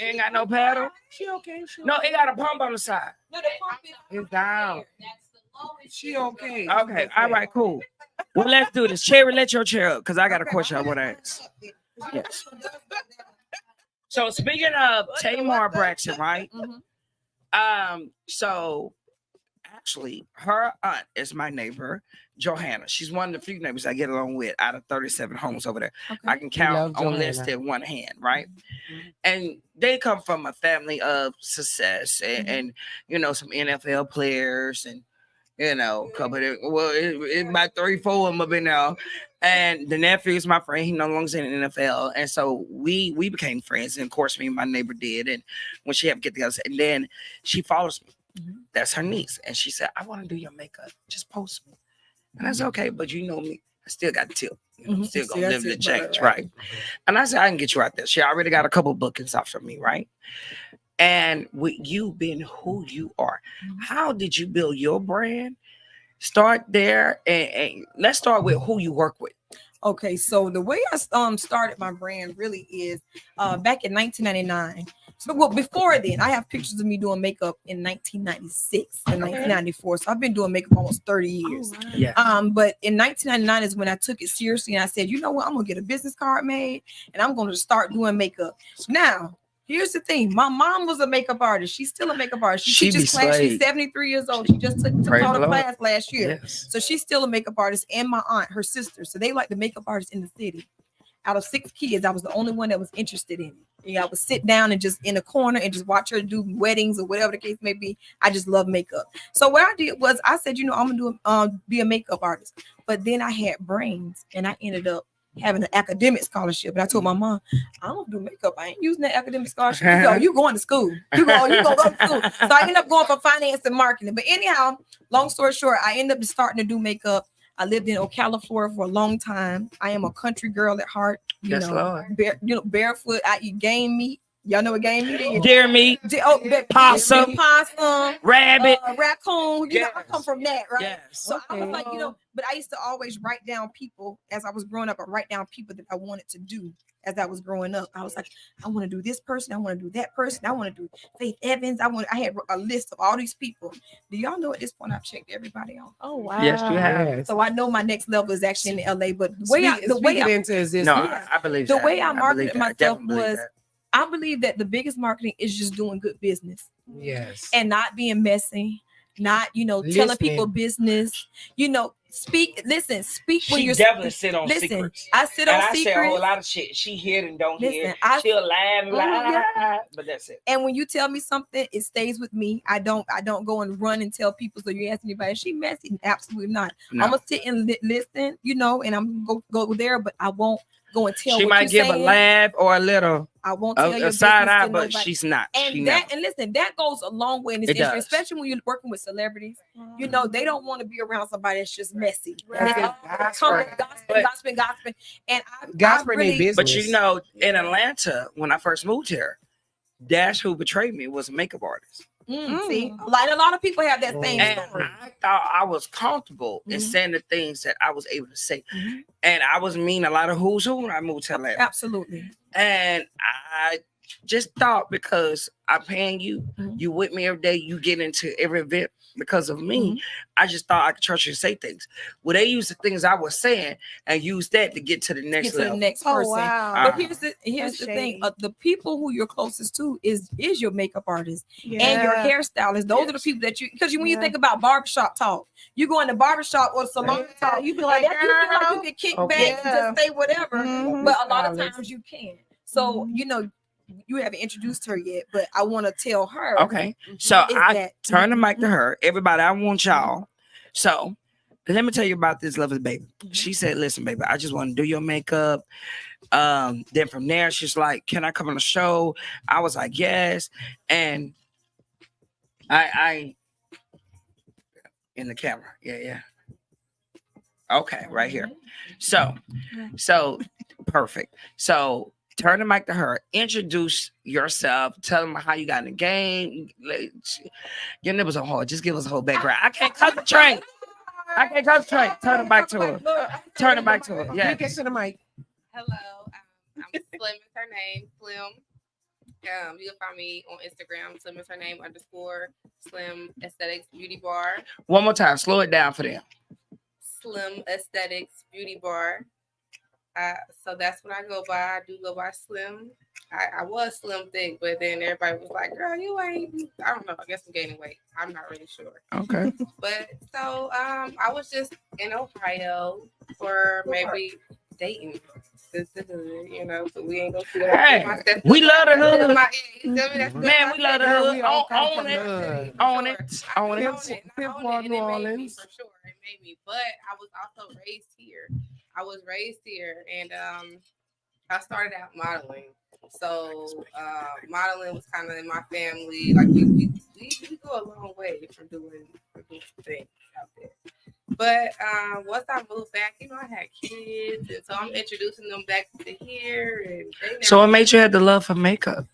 Ain't got no paddle. She okay. No, it got a pump on the side. No, the pump is down. That's the lowest. She okay. Okay. All right. Cool. Well, let's do this. Cherry, let your chair up because I got a question I want to ask. Yes. So speaking of Tamar Braxton, right? So actually, her aunt is my neighbor, Johanna. She's one of the few neighbors I get along with out of 37 homes over there. Okay. I can count on list at one hand, right? And they come from a family of success and some NFL players and a couple of it's about 3-4 of them have been there. And the nephew is my friend. He no longer in the NFL. And so we became friends. And of course, me and my neighbor did. And when she had get together, and then she follows me. That's her niece. And she said, I want to do your makeup. Just post me. And I said, okay, but you know me. I still got the tip. I'm still going to live the change, right? And I said, I can get you out there. She already got a couple bookings off of me, right? And with you being who you are, how did you build your brand? Start there. And let's start with who you work with. Okay, so the way I started my brand really is back in 1999. So, well, before then, I have pictures of me doing makeup in 1996 and 1994. So I've been doing makeup almost 30 years. Oh, wow. Yeah. But in 1999 is when I took it seriously and I said, you know what, I'm gonna get a business card made and I'm gonna start doing makeup. Now, here's the thing. My mom was a makeup artist. She's still a makeup artist. She teaches class. She's 73 years old. She just took all the class last year. Yes. So she's still a makeup artist, and my aunt, her sister. So they like the makeup artists in the city. Out of 6 kids, I was the only one that was interested in it. Yeah, I would sit down and just in a corner and just watch her do weddings or whatever the case may be. I just love makeup. So what I did was I said, I'm gonna do be a makeup artist. But then I had brains and I ended up having an academic scholarship. And I told my mom, I don't do makeup. I ain't using that academic scholarship. You going to school. You gonna go to school. So I ended up going for finance and marketing. But anyhow, long story short, I ended up starting to do makeup. I lived in Ocala, Florida for a long time. I am a country girl at heart. Lord. Barefoot. I eat game meat. Y'all know what game meat is? Deer meat, possum, rabbit, raccoon. I come from that, right? Yes. So I was like, but I used to always write down people as I was growing up. I write down people that I wanted to do as I was growing up. I was like, I want to do this person. I want to do that person. I want to do Faith Evans. I had a list of all these people. Do y'all know at this point I've checked everybody out? Oh wow! Yes, you have. So I know my next level is actually in LA. But I believe the way I marketed myself was. I believe that the biggest marketing is just doing good business. Yes. And not being messy, not, telling people business, speak when you're definitely sit on secrets. I sit on secrets. I say a whole lot of shit. She hear and don't hear. She'll laugh and but that's it. And when you tell me something, it stays with me. I don't go and run and tell people. So you ask anybody, is she messy? Absolutely not. No. I'm gonna sit and listen, and I'm gonna go there, but I won't go and tell. She might give a laugh or a little. I won't tell you a side eye, but she's not. And listen, that goes a long way in this industry, especially when you're working with celebrities. They don't want to be around somebody that's just messy. Gossiping. And I really, business. But in Atlanta, when I first moved here, Dash, who betrayed me, was a makeup artist. See, like a lot of people have that same story. I thought I was comfortable in saying the things that I was able to say. And I was meeting a lot of who's who when I moved to Atlanta. Absolutely. And I just thought because I'm paying you, you with me every day, you get into every event because of me. I just thought I could trust you to say things. Well, they used the things I was saying and use that to get to the next level. To the next person. Wow. But here's the thing: the people who you're closest to is your makeup artist and your hairstylist. Those are the people that because when you think about barbershop talk, you go in the barbershop or salon talk, you be like, you can kick back and just say whatever. But a lot of times you can. So you haven't introduced her yet, but I want to tell her. Okay. So I turn the mic to her. Everybody, I want y'all. So let me tell you about this lovely baby. She said, listen, baby, I just want to do your makeup. Then from there, she's like, can I come on the show? I was like, yes. And I in the camera. Yeah. Okay, right here. So perfect. So turn the mic to her. Introduce yourself. Tell them how you got in the game. Your nipples are hard. Just give us a whole background. I can't concentrate. Turn the mic to her. Yeah. You get to the mic. Hello. I'm Slim is her name. Slim. You can find me on Instagram. Slim is her name _Slim Aesthetics Beauty Bar. One more time. Slow it down for them. Slim Aesthetics Beauty Bar. So that's what I go by. I do go by Slim. I was slim thick, but then everybody was like, girl, you ain't, I don't know. I guess I'm gaining weight. I'm not really sure. Okay. But so I was just in Ohio for maybe dating. So we ain't gonna see that. Hey, we love the hood. Man, we love the hood. Own it. New Orleans. For sure, it made me. But I was also raised here. And I started out modeling. So modeling was kind of in my family. Like we go a long way from doing things out there. But once I moved back, I had kids, and so I'm introducing them back to here. And so what made you have the love for makeup?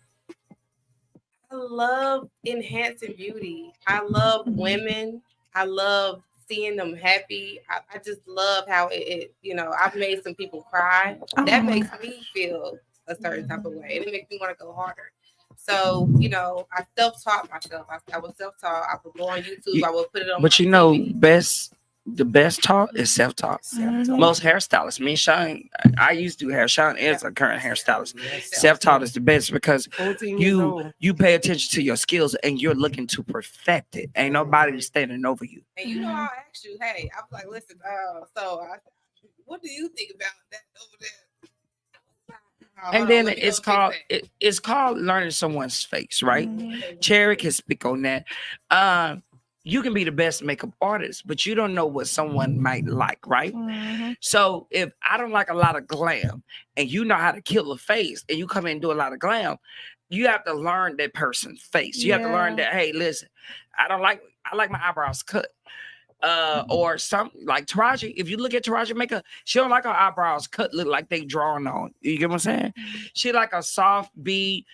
I love enhancing beauty. I love women. I love seeing them happy. I just love how it I've made some people cry. That makes me feel a certain type of way. And it makes me want to go harder. So, I self-taught myself. I was self-taught. I would go on YouTube. I would put it on But TV. The best taught is self-taught. Most hairstylists, me and Sean, I used to do hair. Sean is a current hairstylist. Self-taught is the best because you pay attention to your skills and you're looking to perfect it. Ain't nobody standing over you. And I asked you, hey, I was like, listen, what do you think about that over there? And then it's called it's called learning someone's face, right? Cherry can speak on that. You can be the best makeup artist, but you don't know what someone might like, right? So if I don't like a lot of glam and you know how to kill a face and you come in and do a lot of glam, you have to learn that person's face. You have to learn that, hey, listen, I like my eyebrows cut. Or something like Taraji. If you look at Taraji makeup, she don't like her eyebrows cut, look like they drawn on. You get what I'm saying? She like a soft bead,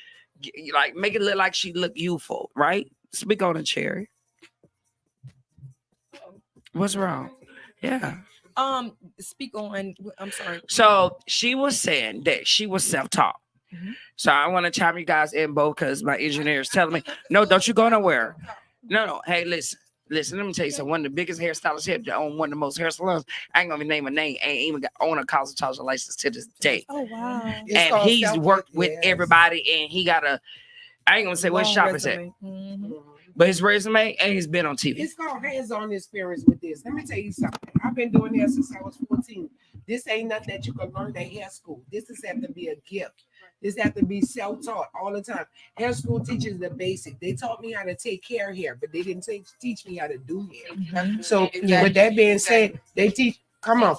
like make it look like she look youthful, right? Speak on it, Cherry. What's wrong? Yeah. Speak on. I'm sorry. So she was saying that she was self-taught. So I want to chime you guys in both because my engineer is telling me, no, don't you go nowhere. No. Hey, listen, let me tell you something. One of the biggest hairstylists here that own one of the most hair salons. I ain't gonna name a name. Ain't even got own a cosmetology license to this day. Oh wow! And he's worked with everybody, and he got a. I ain't gonna say what shop is at, but his resume and he's been on TV. It's called hands-on experience with this. Let me tell you something. I've been doing this since I was 14. This ain't nothing that you can learn at hair school. This is have to be a gift. This have to be self-taught all the time. Hair school teaches the basic. They taught me how to take care of hair, but they didn't teach me how to do hair. So with that being said, they teach. Come on.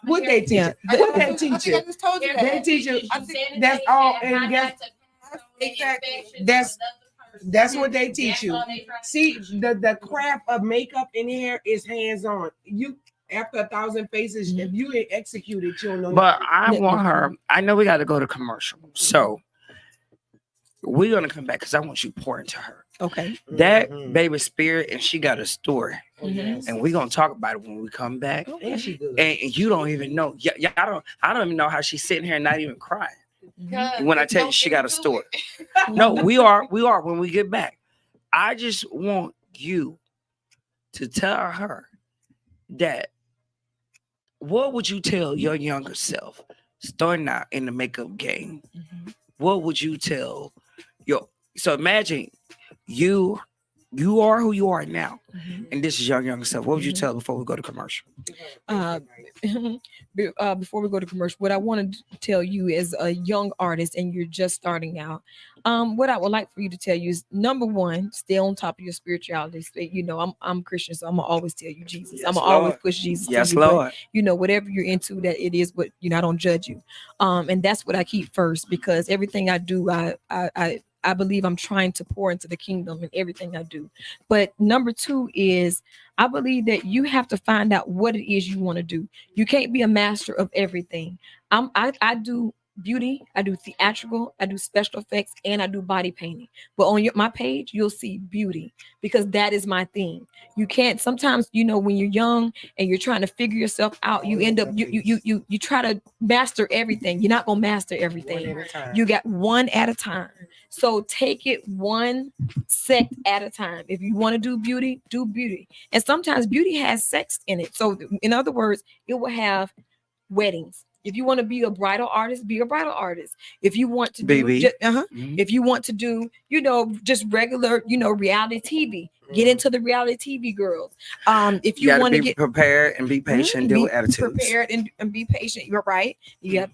What they teach? What they teach you? They teach you. That's all. And that's what they teach you. See, the craft of makeup and hair is hands-on. You. After 1,000 faces, if you ain't executed, you don't know. But I want her. I know we got to go to commercial, so we're gonna come back because I want you to pour into her. Okay. That baby spirit, and she got a story, and we're gonna talk about it when we come back. And she good. And you don't even know. Yeah, I don't even know how she's sitting here and not even crying. When I tell you she got a story. No, we are when we get back. I just want you to tell her that. What would you tell your younger self starting out in the makeup game? What would you tell so imagine you are who you are now, and this is your younger self. What would you tell before we go to commercial? Before we go to commercial, what I want to tell you as a young artist and you're just starting out, what I would like for you to tell you is, number one, stay on top of your spirituality. You know, I'm Christian, so I'm gonna always tell you Jesus. Yes, I'm gonna Lord. always push Jesus. Yes, to you, Lord. but, you know, whatever you're into, that it is what, you know, I don't judge you. And that's what I keep first, because everything I do, I believe I'm trying to pour into the kingdom in everything I do. But number two is, I believe that you have to find out what it is you want to do. You can't be a master of everything. I do beauty, I do theatrical, I do special effects, and I do body painting. But on my page, you'll see beauty, because that is my thing. You can't, sometimes, you know, when you're young and you're trying to figure yourself out, you end up, you try to master everything. You're not going to master everything. You got one at a time. So take it one sect at a time. If you want to do beauty, do beauty. And sometimes beauty has sex in it. So in other words, it will have weddings. If you want to be a bridal artist, be a bridal artist. If you want to do, if you want to do, you know, just regular, you know, reality TV, get into the reality TV girls. If you want to get prepared and be patient, deal with attitudes. Prepared and be patient. You're right. You have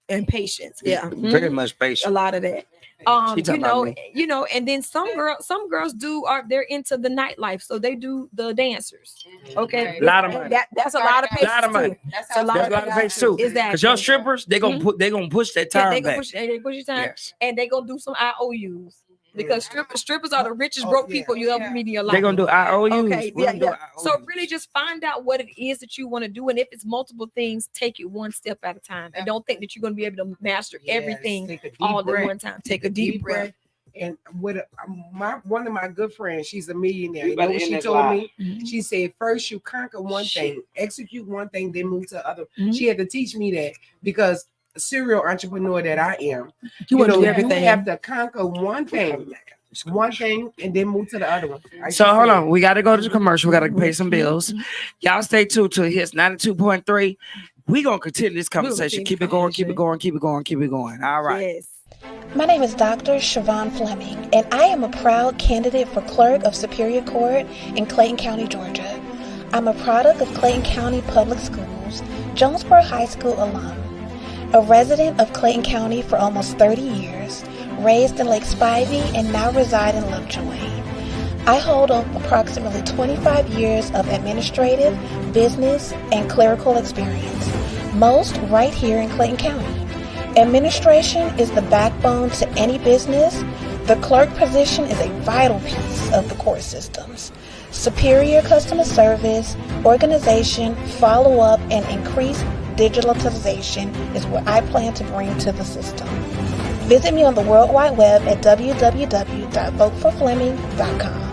and patience. Yeah, very much patient. A lot of that. You know, and then some girls they're into the nightlife, so they do the dancers. Okay, a lot of money. That's a lot of patience. Lot of money. That's a lot of patience too. Exactly. Because your strippers, they gonna push that time they back. push your time, Yes. and they gonna do some IOUs. Because strippers are the richest broke people you ever meet in your life. They're gonna do IOUs. Okay, So really just find out what it is that you want to do. And if it's multiple things, take it one step at a time. And don't think that you're gonna be able to master everything all at one time. Take a deep breath. And with one of my good friends, she's a millionaire. You know what she told me? She said, first you conquer one thing, execute one thing, then move to the other. She had to teach me that, because serial entrepreneur that I am, you have to conquer one thing, and then move to the other one. So hold on, we got to go to the commercial. We got to pay some bills. Y'all stay tuned to Hits 92.3. We gonna continue this conversation. Keep it going. All right. Yes. My name is Dr. Siobhan Fleming, and I am a proud candidate for Clerk of Superior Court in Clayton County, Georgia. I'm a product of Clayton County Public Schools, Jonesboro High School alum. A resident of Clayton County for almost 30 years, raised in Lake Spivey and now reside in Lovejoy. I hold approximately 25 years of administrative, business, and clerical experience, most right here in Clayton County. Administration is the backbone to any business. The clerk position is a vital piece of the court systems. Superior customer service, organization, follow-up, and increased digitalization is what I plan to bring to the system. Visit me on the World Wide Web at www.voteforfleming.com.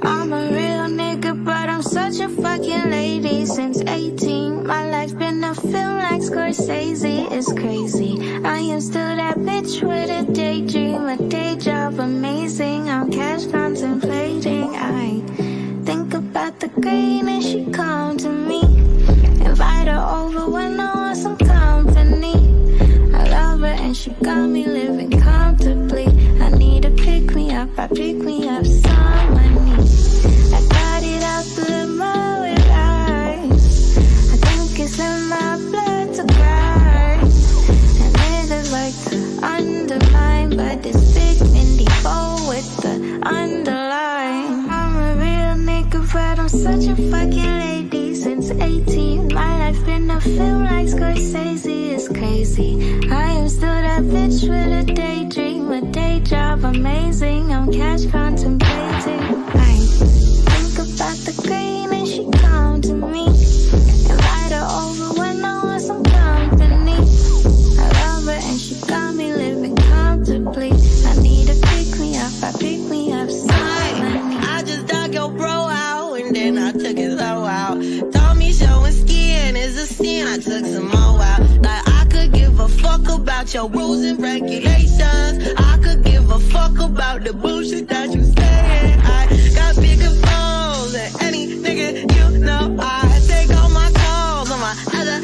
I'm a real nigga, but I'm such a fucking lady since 18. My life's been a film like Scorsese, it's crazy. I am still that bitch with a daydream, a day job amazing. I'm cash contemplating. I think about the green and she come to me. Invite her over when I want some company. I love her and she got me living comfortably. I need to pick me up, I pick me up some money. I got it out the limo with eyes. I think it's in my blood to cry. And niggas like to undermine, but it's big Mindy Bow with the underline. I'm a real nigga, but I'm such a fucking lady since 18. My life been a film like Scorsese, it's crazy. I am still that bitch with a daydream, a day job amazing. I'm cash contemplating. I think about the green and she come to me. Invite her over when I want some company. I love her and she got me living comfortably. I need to pick me up, I pick me up some money. I just dug your bro out and then I took his hoe out. Told me showing skin is a sin, I took some more out. Like I could give a fuck about your rules and regulations. I could give a fuck about the bullshit that you saying. I got bigger balls than any nigga you know. I take all my calls on my other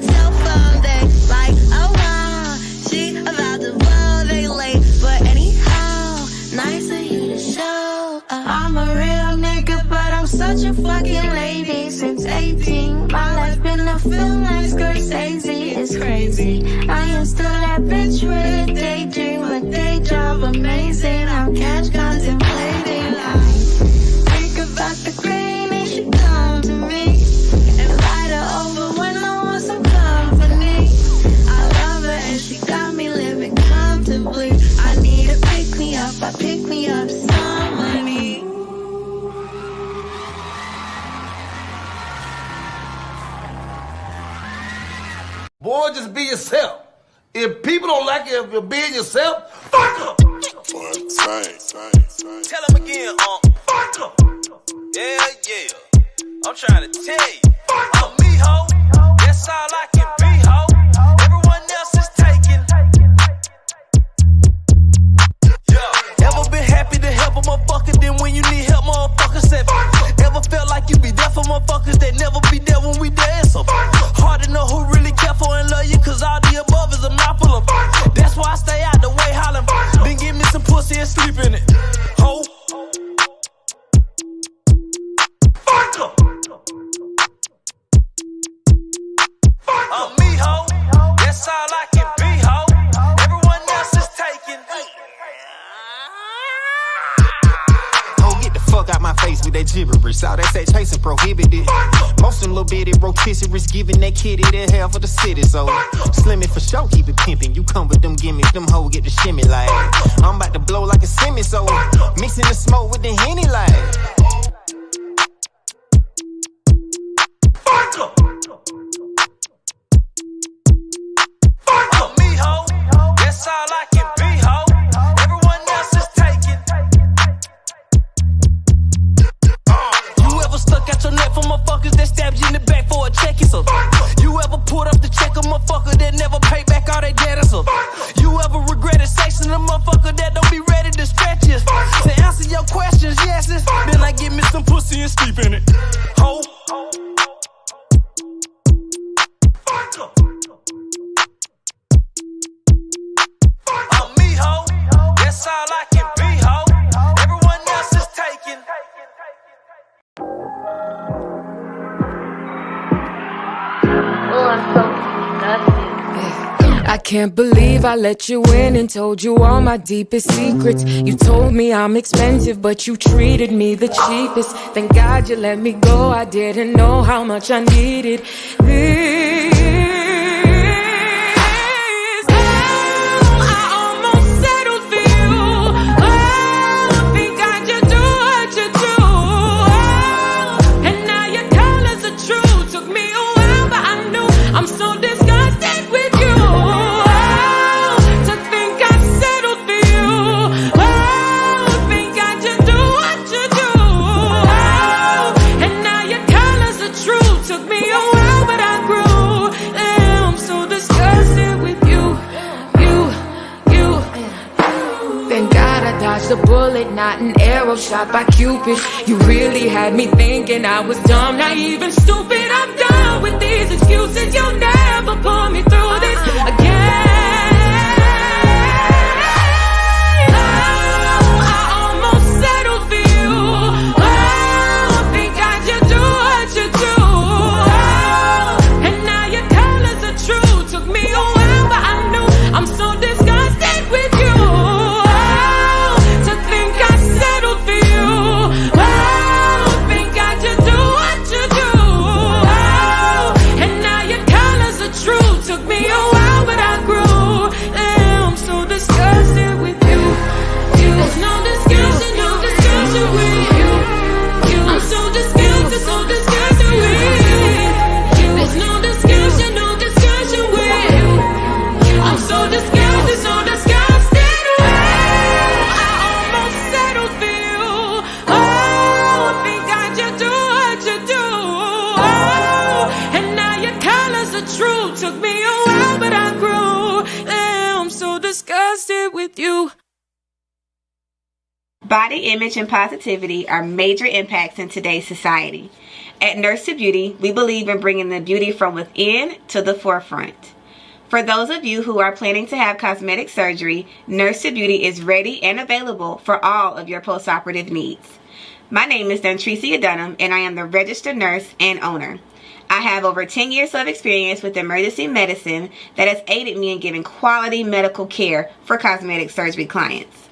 cell phone. They like, oh wow, she about to blow, they late. But anyhow, nice of you to show. I'm a real nigga, but I'm such a fucking lady since 18. My life been a film like Scorsese, it's crazy. I am still that bitch with a daydream, a day job amazing. I'm cash contemplating. I think about the green and she come to me. Invite her over when I want some company. I love her and she got me living comfortably. I need to pick me up, I pick me up some money. Boy, just be yourself. If people don't like it, if you're being yourself, fuck them. Tell them again, fuck them. Yeah. I'm trying to tell you. I'm me, ho. That's all I can be, ho. Everyone else is taken. Yeah. Ever been happy to help a motherfucker, then when you need help, motherfucker said, ever felt like you be there for motherfuckers that never be there when we dance? So hard to know who really care for and love you, cause all the above is a mouthful of. That's why I stay out the way hollering. Then give me some pussy and sleep in it. Ho. Fuck em. I'm me, ho. That's all I can be, ho. Everyone else is taken. Oh, get the fuck out my face with that gibberish. All that sex chasing prohibited. Most of them little bitty rotisseries giving that kitty the hell for the city. So slim it for sure, keep it pimping. You come with them gimmicks, them hoes get the shimmy like. I'm about to blow like a semi, so mixing the smoke with the Henny like. Fuck em. I'm me, ho. That's all I can be, ho. Everyone else is taken. You ever stuck out your neck for motherfuckers that stabbed you in the back for a check? So you ever pulled up the check a motherfucker that never paid back all their debt? So you ever regretted sexing a motherfucker that don't be ready to stretch you? To answer your questions, yes, then I give me some pussy and sleep in it. Ho. Fuck em. I can't believe I let you in and told you all my deepest secrets. You told me I'm expensive, but you treated me the cheapest. Thank God you let me go, I didn't know how much I needed this. I'm so disgusted with you. To think I settled for you. Think I just do what you do. And now your colors are true. Took me a while, but I grew. I'm so disgusted with you. Thank God I dodged a bullet, not an arrow shot by Cupid. You really had me thinking I was dumb, naive and stupid. I'm done with these excuses. You'll never pull me through this again. I almost settled for you. Think I just do what you do. And now your colors are true. Took me a while, but I knew. I'm so disgusted with you. To think I settled for you. Think I just do what you do. And now your colors are true. Took me a while, but I grew. I'm so disgusted with you. There's no discussion with you. I'm so disgusted with you. There's no discussion with you. I'm so disgusted with you. I almost settled for you. Think I just do what you do. And now your colors are true. Took me a while, but I grew. I'm so disgusted with you. Body image and positivity are major impacts in today's society. At Nurse to Beauty, we believe in bringing the beauty from within to the forefront. For those of you who are planning to have cosmetic surgery, Nurse to Beauty is ready and available for all of your post-operative needs. My name is Dontricia Dunham, and I am the registered nurse and owner. I have over 10 years of experience with emergency medicine that has aided me in giving quality medical care for cosmetic surgery clients.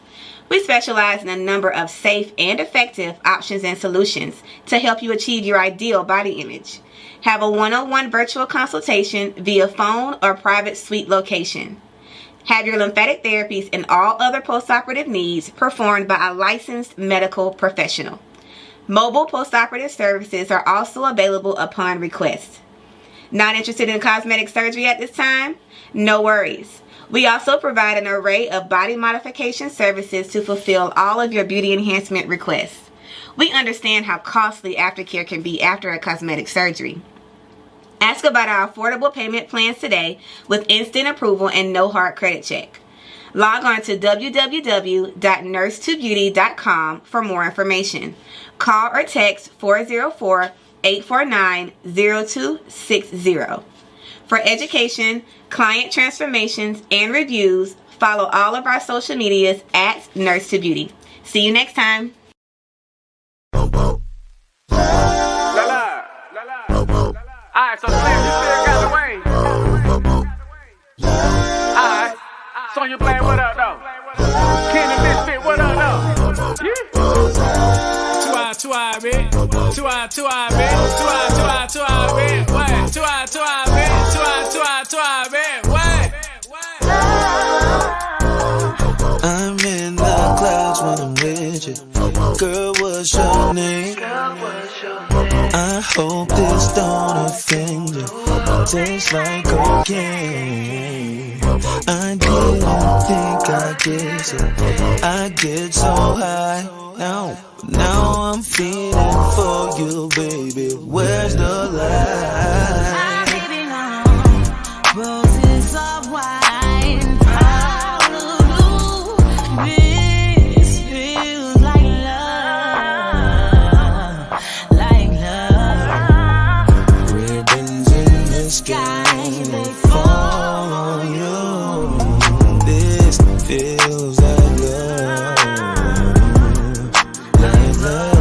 We specialize in a number of safe and effective options and solutions to help you achieve your ideal body image. Have a one-on-one virtual consultation via phone or private suite location. Have your lymphatic therapies and all other postoperative needs performed by a licensed medical professional. Mobile postoperative services are also available upon request. Not interested in cosmetic surgery at this time? No worries. We also provide an array of body modification services to fulfill all of your beauty enhancement requests. We understand how costly aftercare can be after a cosmetic surgery. Ask about our affordable payment plans today with instant approval and no hard credit check. Log on to www.nurse2beauty.com for more information. Call or text 404-849-0260. For education, client transformations, and reviews, follow all of our social medias at Nurse to Beauty. See you next time. Alright, so Slim, you still got the way. Alright, Sonya playing what up though? Kenny Misfit, what up though? Yeah. Two eye, bitch. Two eye, bitch. Two eye, bitch. What? Two eye, bitch. Two eye, bitch. What? I'm in the clouds when I'm with you. Girl, what's your name? I hope this don't offend you. Tastes like cocaine. I didn't think I'd get you. I get so high. Now I'm feeling for you, baby. Where's the lie? Baby, no. Roses of wine. Out of blue. This feels like love. Like love. Ribbons in the sky, they fall on you. This feels like love. Like love.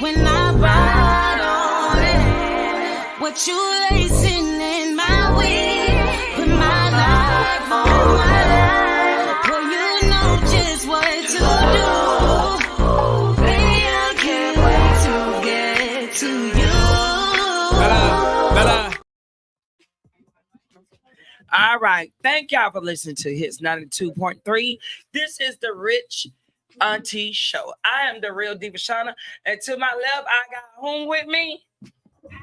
When I What you lacing in my way? Put my life on my life. Well, you know just what to do. Baby, I can't wait to get to you. Bella. All right. Thank y'all for listening to Hits 92.3. This is the Rich Auntie Show. I am the real Devashonna. And to my left, I got whom with me?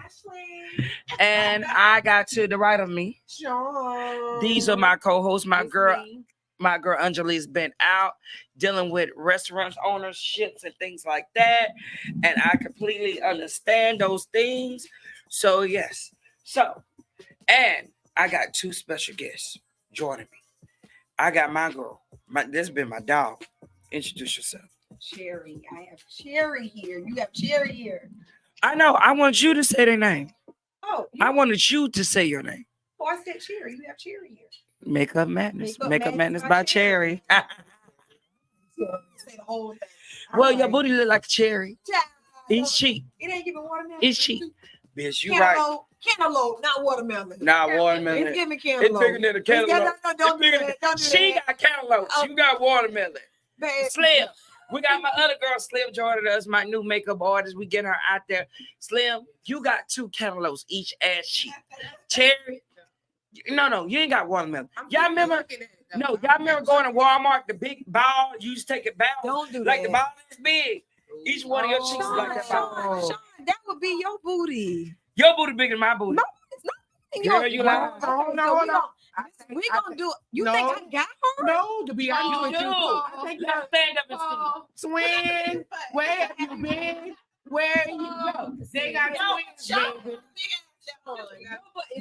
Ashley. And I got to the right of me. Sean. These are my co-hosts. My girl Anjali's been out dealing with restaurant ownerships and things like that. And I completely understand those things. So, yes. So, and I got two special guests joining me. I got my girl. This has been my dog. Introduce yourself. Cherry. I have Cherry here. You have Cherry here. I know. I want you to say their name. Oh. I wanted you to say your name. Oh, I said Cherry. You have Cherry here. Makeup Madness. Makeup Madness by Cherry. Say the whole thing. Well, your booty look like a cherry. It's cheap. It ain't giving watermelon. It's cheap. Bitch, you right. Cantaloupe, not watermelon. Not watermelon. It's giving cantaloupe. It's bigger than a cantaloupe. Don't do that. Don't do She that. got cantaloupe. You got watermelon. Slim. We got my other girl, Slim, joining us, my new makeup artist. We get her out there. Slim, you got two cantaloupes each ass cheek. Cherry. No, you ain't got watermelon. Y'all remember? No, y'all remember going to Walmart, the big ball? You used to take it back. Don't do like that. the ball is big. Each one of your cheeks is like that ball. Sean, that would be your booty. Your booty bigger than my booty. No, it's not. Girl, you lying. Hold on. We gonna do. You think I got her? No, to be honest with you, I think Now stand up and see. Twin, where have you been? Where you go? They got twins, baby.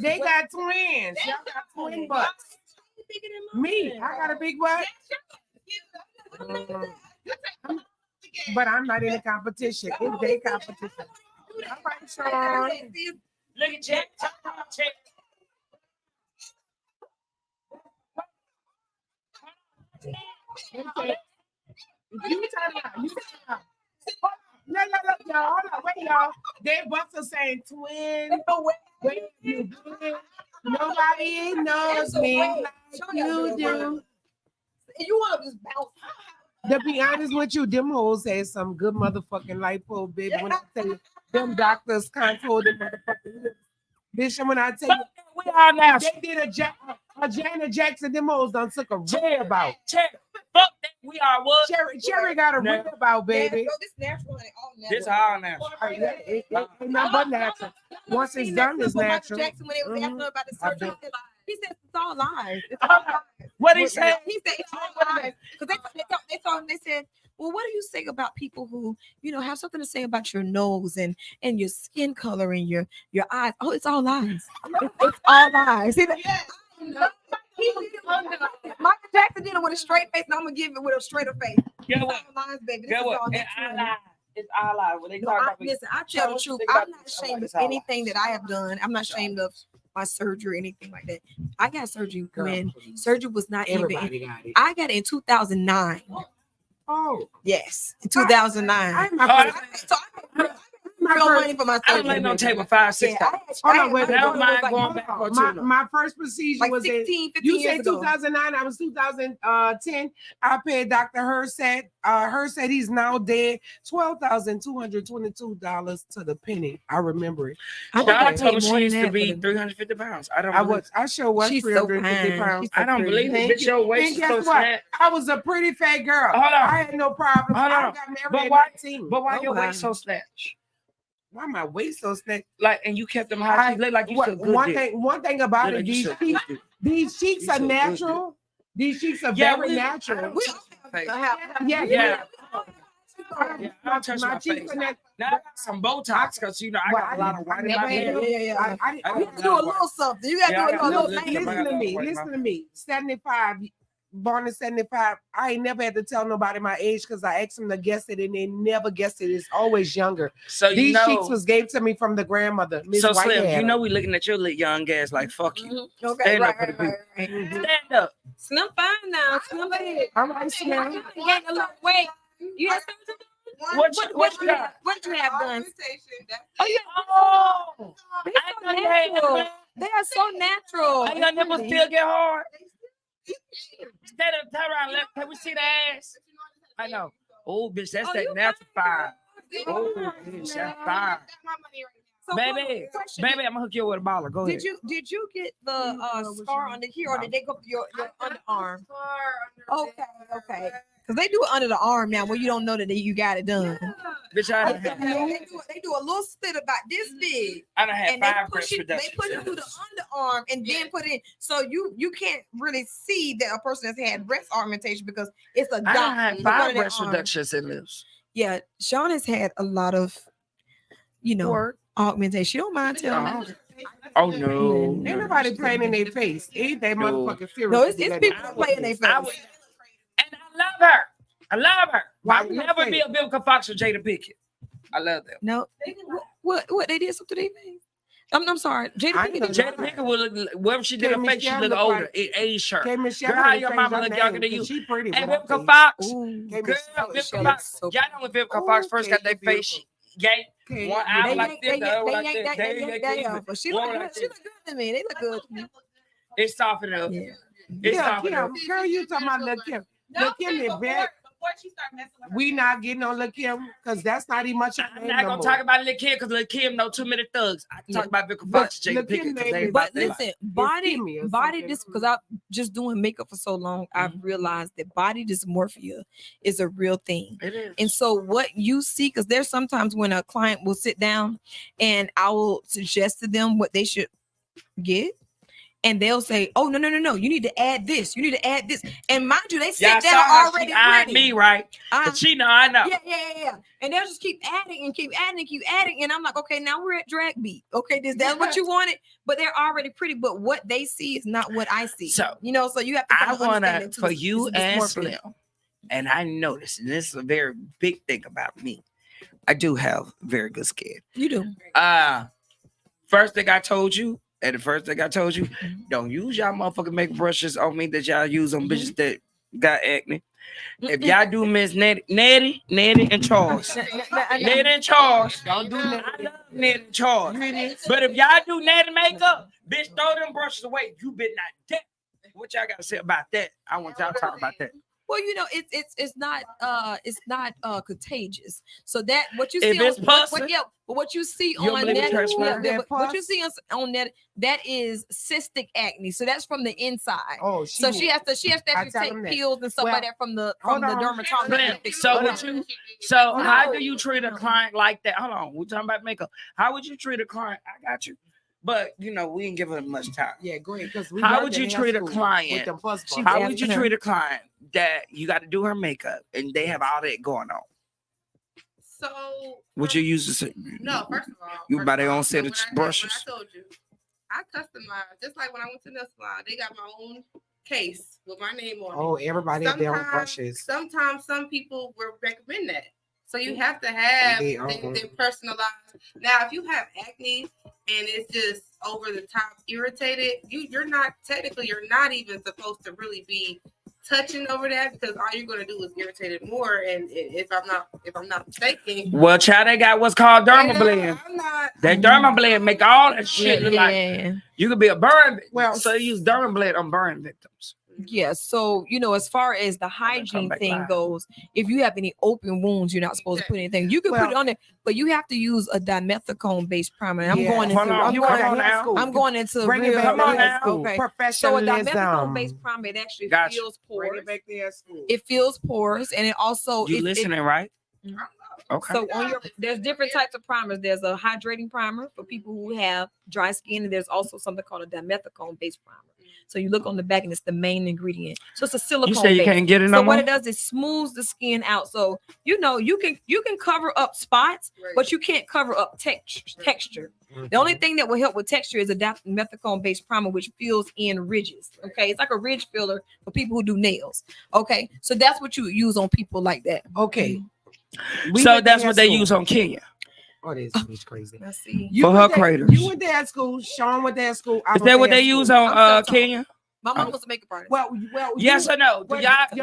They got twins. Y'all got twin butts. Me, I got a big butt. But I'm not in a competition. It's their competition. All right, Sean. Look at Jack. Check. You turn around. No, y'all. Hold on, wait, y'all. Their butts are saying twin. Where you been? Nobody knows me like you do. You want to just bounce? To be honest with you, them hoes had some good motherfucking lipo, baby. When I tell you, them doctors control them motherfucking lips. Bitch, when I tell you, we are now. They did a Janet Jackson. Them hoes done took a rib out. Fuck that. We are what? Cherry got a rib out, baby. This natural and all natural. This all natural. It ain't nothing but natural. Once it's done, it's natural. Jackson, when they was asking about the surgery, he said it's all lies. It's all lies. What he said? He said it's all lies. Because they told him, they said, well, what do you say about people who, have something to say about your nose and your skin color and your eyes? Oh, it's all lies. It's all lies. Michael Jackson did it with a straight face, and I'm gonna give it with a straighter face. Get what? All lies, baby. Get what? It's all lies. When they talk about listen, I tell the truth. I'm not ashamed of anything that I have done. I'm not ashamed of my surgery or anything like that. I got surgery when surgery was not Everybody even. got it. I got it in 2009. Oh, yes, in 2009. Money for my I don't like no table 5, 6 times. Hold on, wait. Don't mind going back for my first procedure like was 16, 15 you years said ago. 2009. I was 2010. I paid Dr. Herseth. Herseth, he's now dead. $12,222 to the penny. I remember it. I told her she used to be 350 pounds. I sure was 350 pounds. I don't believe it. Bitch, your waist is so fat. I was a pretty fat girl. Hold on. I had no problem. Hold I on. got married But at why? 19. But why your waist so snatched? Why my waist so snatched? Like, and you kept them high. You look like you took good dick. One thing about it, these cheeks are natural. These cheeks are very natural. Yeah. I'll touch my face. Now I got some Botox because I got a lot of white in my hair. You gotta do a little something. You gotta do a little thing. Listen to me. 75. Born in 75. I ain't never had to tell nobody my age because I asked them to guess it and they never guessed it. It's always younger. So these cheeks was gave to me from the grandmother. Miss So Whitehead. Slim, we looking at your little young ass like fuck you. Okay, Stand right, up for the people. right. Stand up. Slim fine now. Slim big. I'm like Slim. Gain a little weight. You had surgery? What you got? What you have done? Oh, yeah. Oh, They're so natural. They are so natural. I got nipples still get hard. Stand up, turn around, left. Can we see the ass? I know. Oh, bitch, that's that natural fire. Oh, bitch, that's fire. So Baby, I'm gonna hook you with a baller. Go ahead. Did you get the scar under here, or did they go up your underarm? Okay. Because they do it under the arm now, where you don't know that you got it done. Bitch, they do a little split about this big. I done had and 5 breast they reductions. put it through the underarm and then put it in, so you can't really see that a person has had breast augmentation because it's a I dot. done had 5 breast reductions in lips. Yeah, Sean has had a lot of, augmentation. You don't mind telling me? Oh no! Ain't nobody playing in their face. Ain't they motherfucking serious? No, it's people that play in their face. And I love her. I'll never be a Vivica Fox or Jada Pinkett. I love them. No, what they did something to their face? I'm sorry, Jada Pinkett will look, whatever she did her face, she look older. It aged her. Girl, how your mama look younger than you? She pretty. And Vivica Fox, Girl, Vivica Fox. Y'all know when Vivica Fox first got that face, she yanked one eye like this, the other like that. But she look good to me. They look good to me. It's softened up. It's softened up. Girl, you talking about Lil' Kim? Lil' Kim is very. We not getting on Lil' Kim because that's not even much. I'm not gonna talk about Lil' Kim because Lil' Kim know too many thugs. I can talk about Vivica Fox, Jada Pinkett. But listen, body this because I'm just doing makeup for so long. I've realized that body dysmorphia is a real thing. It is. And so what you see, because there's sometimes when a client will sit down and I will suggest to them what they should get. And they'll say, "Oh no! You need to add this. You need to add this." And mind you, they sit down already ready. Me right? She know, I know. Yeah. And they'll just keep adding and keep adding. And I'm like, okay, now we're at drag beat. Okay, that's what you wanted, but they're already pretty. But what they see is not what I see. So so you have to. I want for you and Slim, and I noticed, and this is a very big thing about me. I do have very good skin. You do. First thing I told you. And the first thing I told you, don't use y'all motherfucking makeup brushes on me that y'all use on bitches that got acne. If y'all do Miss Nettie and Charles. Nettie and Charles. Don't do Nettie. I love Nettie and Charles. But if y'all do Nettie makeup, bitch, throw them brushes away. You been not dead. What y'all gotta say about that? I want y'all to talk about that. Well, it's not contagious. So that what you see if it's what you see on that, what you see on that is cystic acne. So that's from the inside. Oh, so she has to take pills and stuff like that from the dermatologist. So how do you treat a client like that? Hold on, we're talking about makeup. How would you treat a client? I got you. But we didn't give her much time. Yeah, go ahead. How would you treat a client? How would you treat a client that you got to do her makeup and they have all that going on? So would you use this? No, first of all, you buy their own set of brushes. I told you, I customize just like when I went to the salon. They got my own case with my name on it. Oh, everybody have their own brushes. Sometimes some people will recommend that. So you have to have them personalized. Now, if you have acne and it's just over the top irritated, you're not even supposed to really be touching over that because all you're going to do is irritate it more. And if I'm not mistaken, well, child, they got what's called dermablend. That dermablend make all that shit look like you could be a burn. Well, so they use dermablend on burn victims. Yeah, so as far as the hygiene thing goes, if you have any open wounds, you're not supposed to put anything. You can put it on there, but you have to use a dimethicone based primer. I'm going into real professionalism. So a dimethicone based primer, it actually fills pores. It fills pores, and it also listening, right? Okay. So there's different types of primers. There's a hydrating primer for people who have dry skin, and there's also something called a dimethicone based primer. So you look on the back and it's the main ingredient. So it's a silicone. You say you can't get it no more? So what it does is smooths the skin out. So you can cover up spots, but you can't cover up texture. The only thing that will help with texture is a dimethicone based primer, which fills in ridges. Okay, it's like a ridge filler for people who do nails. Okay, so that's what you use on people like that. Okay, so that's what they use on Kenya. Oh, this is crazy. Let's see. For her craters. You went there at school. Sean went there at school. Is that what they use on Kenya? My mom was a makeup artist. Well, yes or no? Do y'all, in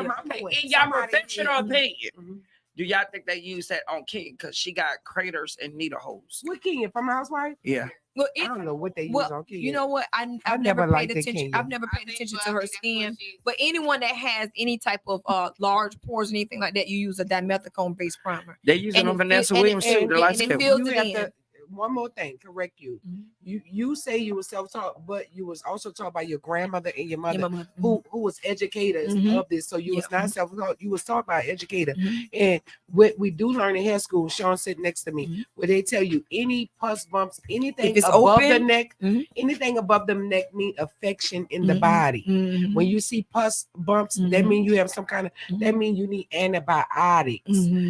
your professional opinion, Do y'all think they use that on King? Because she got craters and needle holes. What King from Housewife? Yeah. Well, I don't know what they use on King. You know what? I've never never liked paid the attention. Kenya. I've never paid attention to her skin. But anyone that has any type of large pores or anything like that, you use a dimethicone based primer. They use it on Vanessa Williams too. The light skin. You have to, one more thing, correct you. You say you were self-taught, but you was also taught by your grandmother and your mother, who was educators of this. So you was not self-taught. You was taught by an educator. And what we do learn in hair school, Sean sitting next to me, where they tell you any pus bumps, anything above the neck, anything above the neck mean affection in the body. When you see pus bumps, that means you have some kind of, that means you need antibiotics,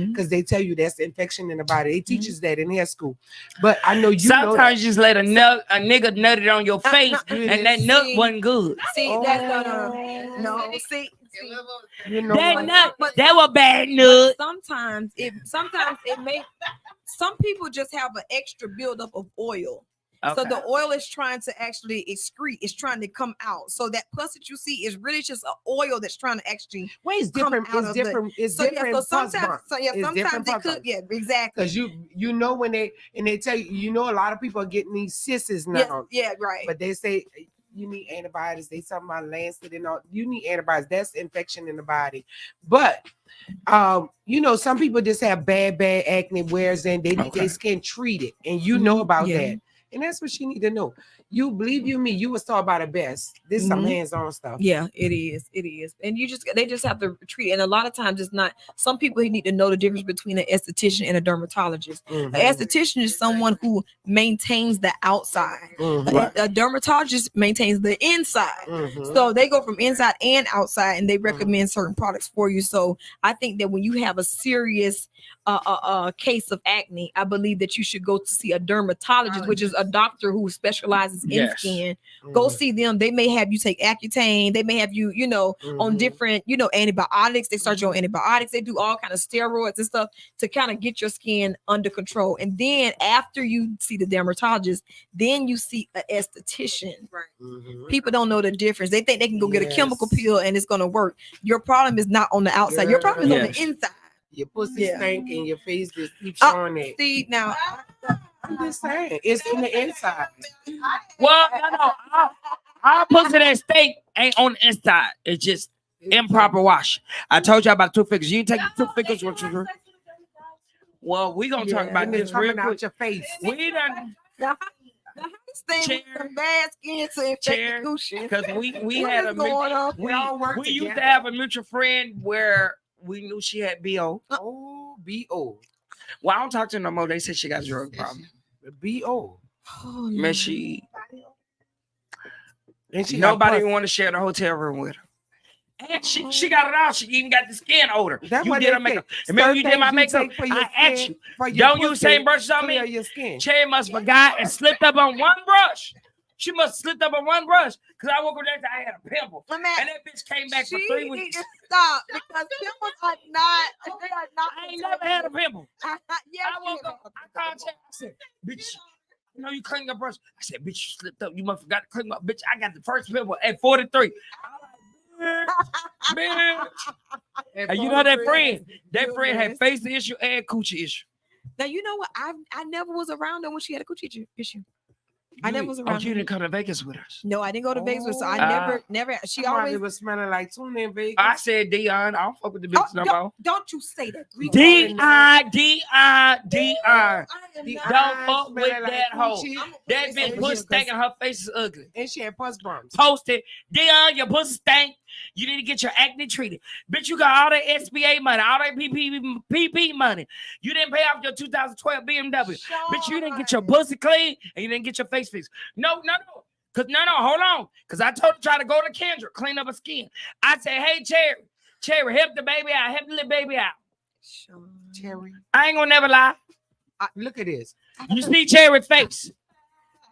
because they tell you that's infection in the body. They teach us that in hair school. But I know you sometimes you just let a nigga nut it on your face, and that nut wasn't good. See, that's no. See, you know that what? nut, that was bad nut. Sometimes it may. Some people just have an extra buildup of oil. So Okay. the oil is trying to actually excrete, it's trying to come out. So that pus that you see is really just an oil that's trying to actually it's different. Come out It's of different. The, It's so, different. Yeah, so pus sometimes, bumps. so yeah, It's sometimes different it pus could, bumps. yeah, exactly. Because you know when they tell you know a lot of people are getting these cysts now. Yeah, right. But they say you need antibiotics. They talking about Lancet and all. You need antibiotics. That's infection in the body. But you know, some people just have bad acne, whereas then they skin treat it, and you know about that. And that's what you need to know. You believe me, you was taught by the best. This is some hands-on stuff. Yeah, it is. It is. And they just have to treat it. And a lot of times it's not, some people need to know the difference between an esthetician and a dermatologist. An esthetician is someone who maintains the outside. A dermatologist maintains the inside. So they go from inside and outside, and they recommend certain products for you. So I think that when you have a serious case of acne, I believe that you should go to see a dermatologist, which is a doctor who specializes in skin. Go see them. They may have you take Accutane. They may have you, on different, antibiotics. They start you on antibiotics. They do all kind of steroids and stuff to kind of get your skin under control. And then after you see the dermatologist, then you see an esthetician. People don't know the difference. They think they can go get a chemical peel and it's going to work. Your problem is not on the outside. Your problem is on the inside. Your pussy stink and your face just keeps showing it. See, now, I'm just saying, it's in the inside. Well, no. Our pussy that stink ain't on the inside. It's just improper wash. I told you about 2 fingers. You take the 2 fingers. Well, we gonna talk about this real quick. Out your face. We done. The hottest thing with some bad skin to infect the cushion. Because we What had is a going on? we used to have a mutual friend where we knew she had BO. Oh, BO. Well, I don't talk to her no more. They said she got a drug problem. BO. Oh, Man, she nobody want to share the hotel room with her. And she got it all. She even got the skin odor. You did her makeup. Remember you did my makeup? I asked you. Don't use the same brushes on me. Cherry must have forgot and slipped up on one brush. She must have slipped up on one brush because I woke up there and I had a pimple. And that bitch came back for 3 weeks. Need to stop because pimples are not. They are not. I ain't never had a pimple. Yes, I woke up. I called Cherry. I said, bitch, you know you clean your brush. I said, bitch, you slipped up. You must forgot to clean my bitch. I got the first pimple at 43. Bitch. And you know that friend had face issue and coochie issue. Now you know what? I never was around her when she had a coochie issue. I never was around. You didn't come to Vegas with us. No, I didn't go to Vegas with her. So I never. She always was smelling like tuna in Vegas. I said Dion. I don't fuck with the bitch no more. Don't you say that. Dion. Don't fuck with that hoe. That bitch pussy stank and her face is ugly. And she had pus bumps. Post it. Dion, your pussy stank. You need to get your acne treated. Bitch, you got all that SBA money, all that PP money. You didn't pay off your 2012 BMW. Bitch, you didn't get your pussy clean and you didn't get your face fixed. No. Hold on. Because I told her try to go to Kendra, clean up her skin. I said, hey, Cherry, help the baby out. Help the little baby out. Cherry. I ain't gonna never lie. Look at this. You see Cherry's face.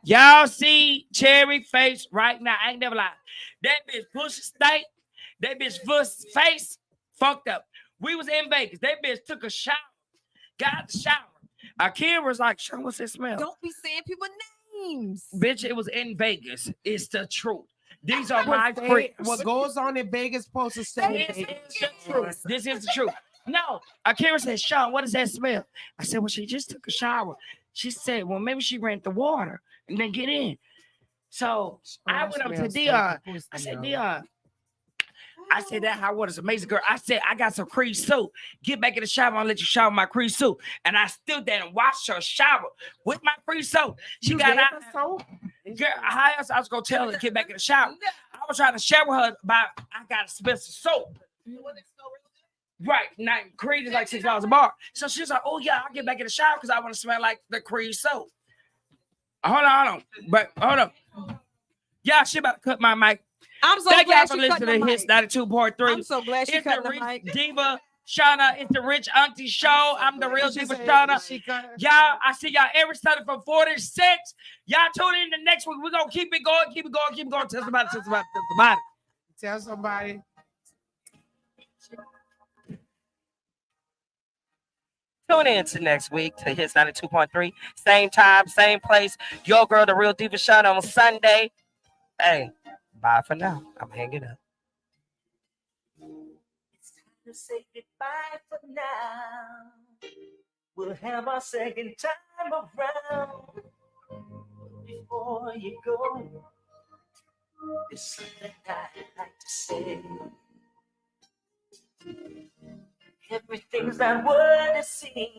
Y'all see Cherry face right now. I ain't never lied. That bitch pussy stank. That bitch face fucked up. We was in Vegas. That bitch took a shower. Got out the shower. Our kid was like, "Show what's that smell?" Don't be saying people's names. Bitch, it was in Vegas. It's the truth. These are my friends. What goes on in Vegas supposed to stay in Vegas. This is the truth. No, Akira said, Sean, what does that smell? I said, well, she just took a shower. She said, well, maybe she ran the water and then get in. So I went up to Dion. I said, Dion, I said, that hot water's amazing, girl. I said, I got some cream soup. Get back in the shower. I'll let you shower my cream soup. And I stood there and watched her shower with my cream soup. She got out. Girl, how else I was going to tell her to get back in the shower? I was trying to share with her about, I got to smell some soap. Right. Now, cream is like $6 a bar. So she's like, oh, yeah, I'll get back in the shower because I want to smell like the cream soap. Hold on. But hold on. Yeah, she about to cut my mic. I'm so Thank glad y'all for she cut listening the to Hits mic. 92.3. I'm so glad she It's cut the the mic. Diva Shauna. It's the Rich Auntie Show. I'm the real Diva Shauna. Y'all, I see y'all every Sunday from 4 to 6. Y'all tune in the next week. We're going to keep it going. Tell somebody. Tell somebody. Tune in to next week to Hits 92.3. Same time, same place. Your girl, the real Diva Shauna on Sunday. Hey, bye for now. I'm hanging up. It's time to say goodbye for now. We'll have our second time around. Before you go, there's something I'd like to say. Everything's not what it seems.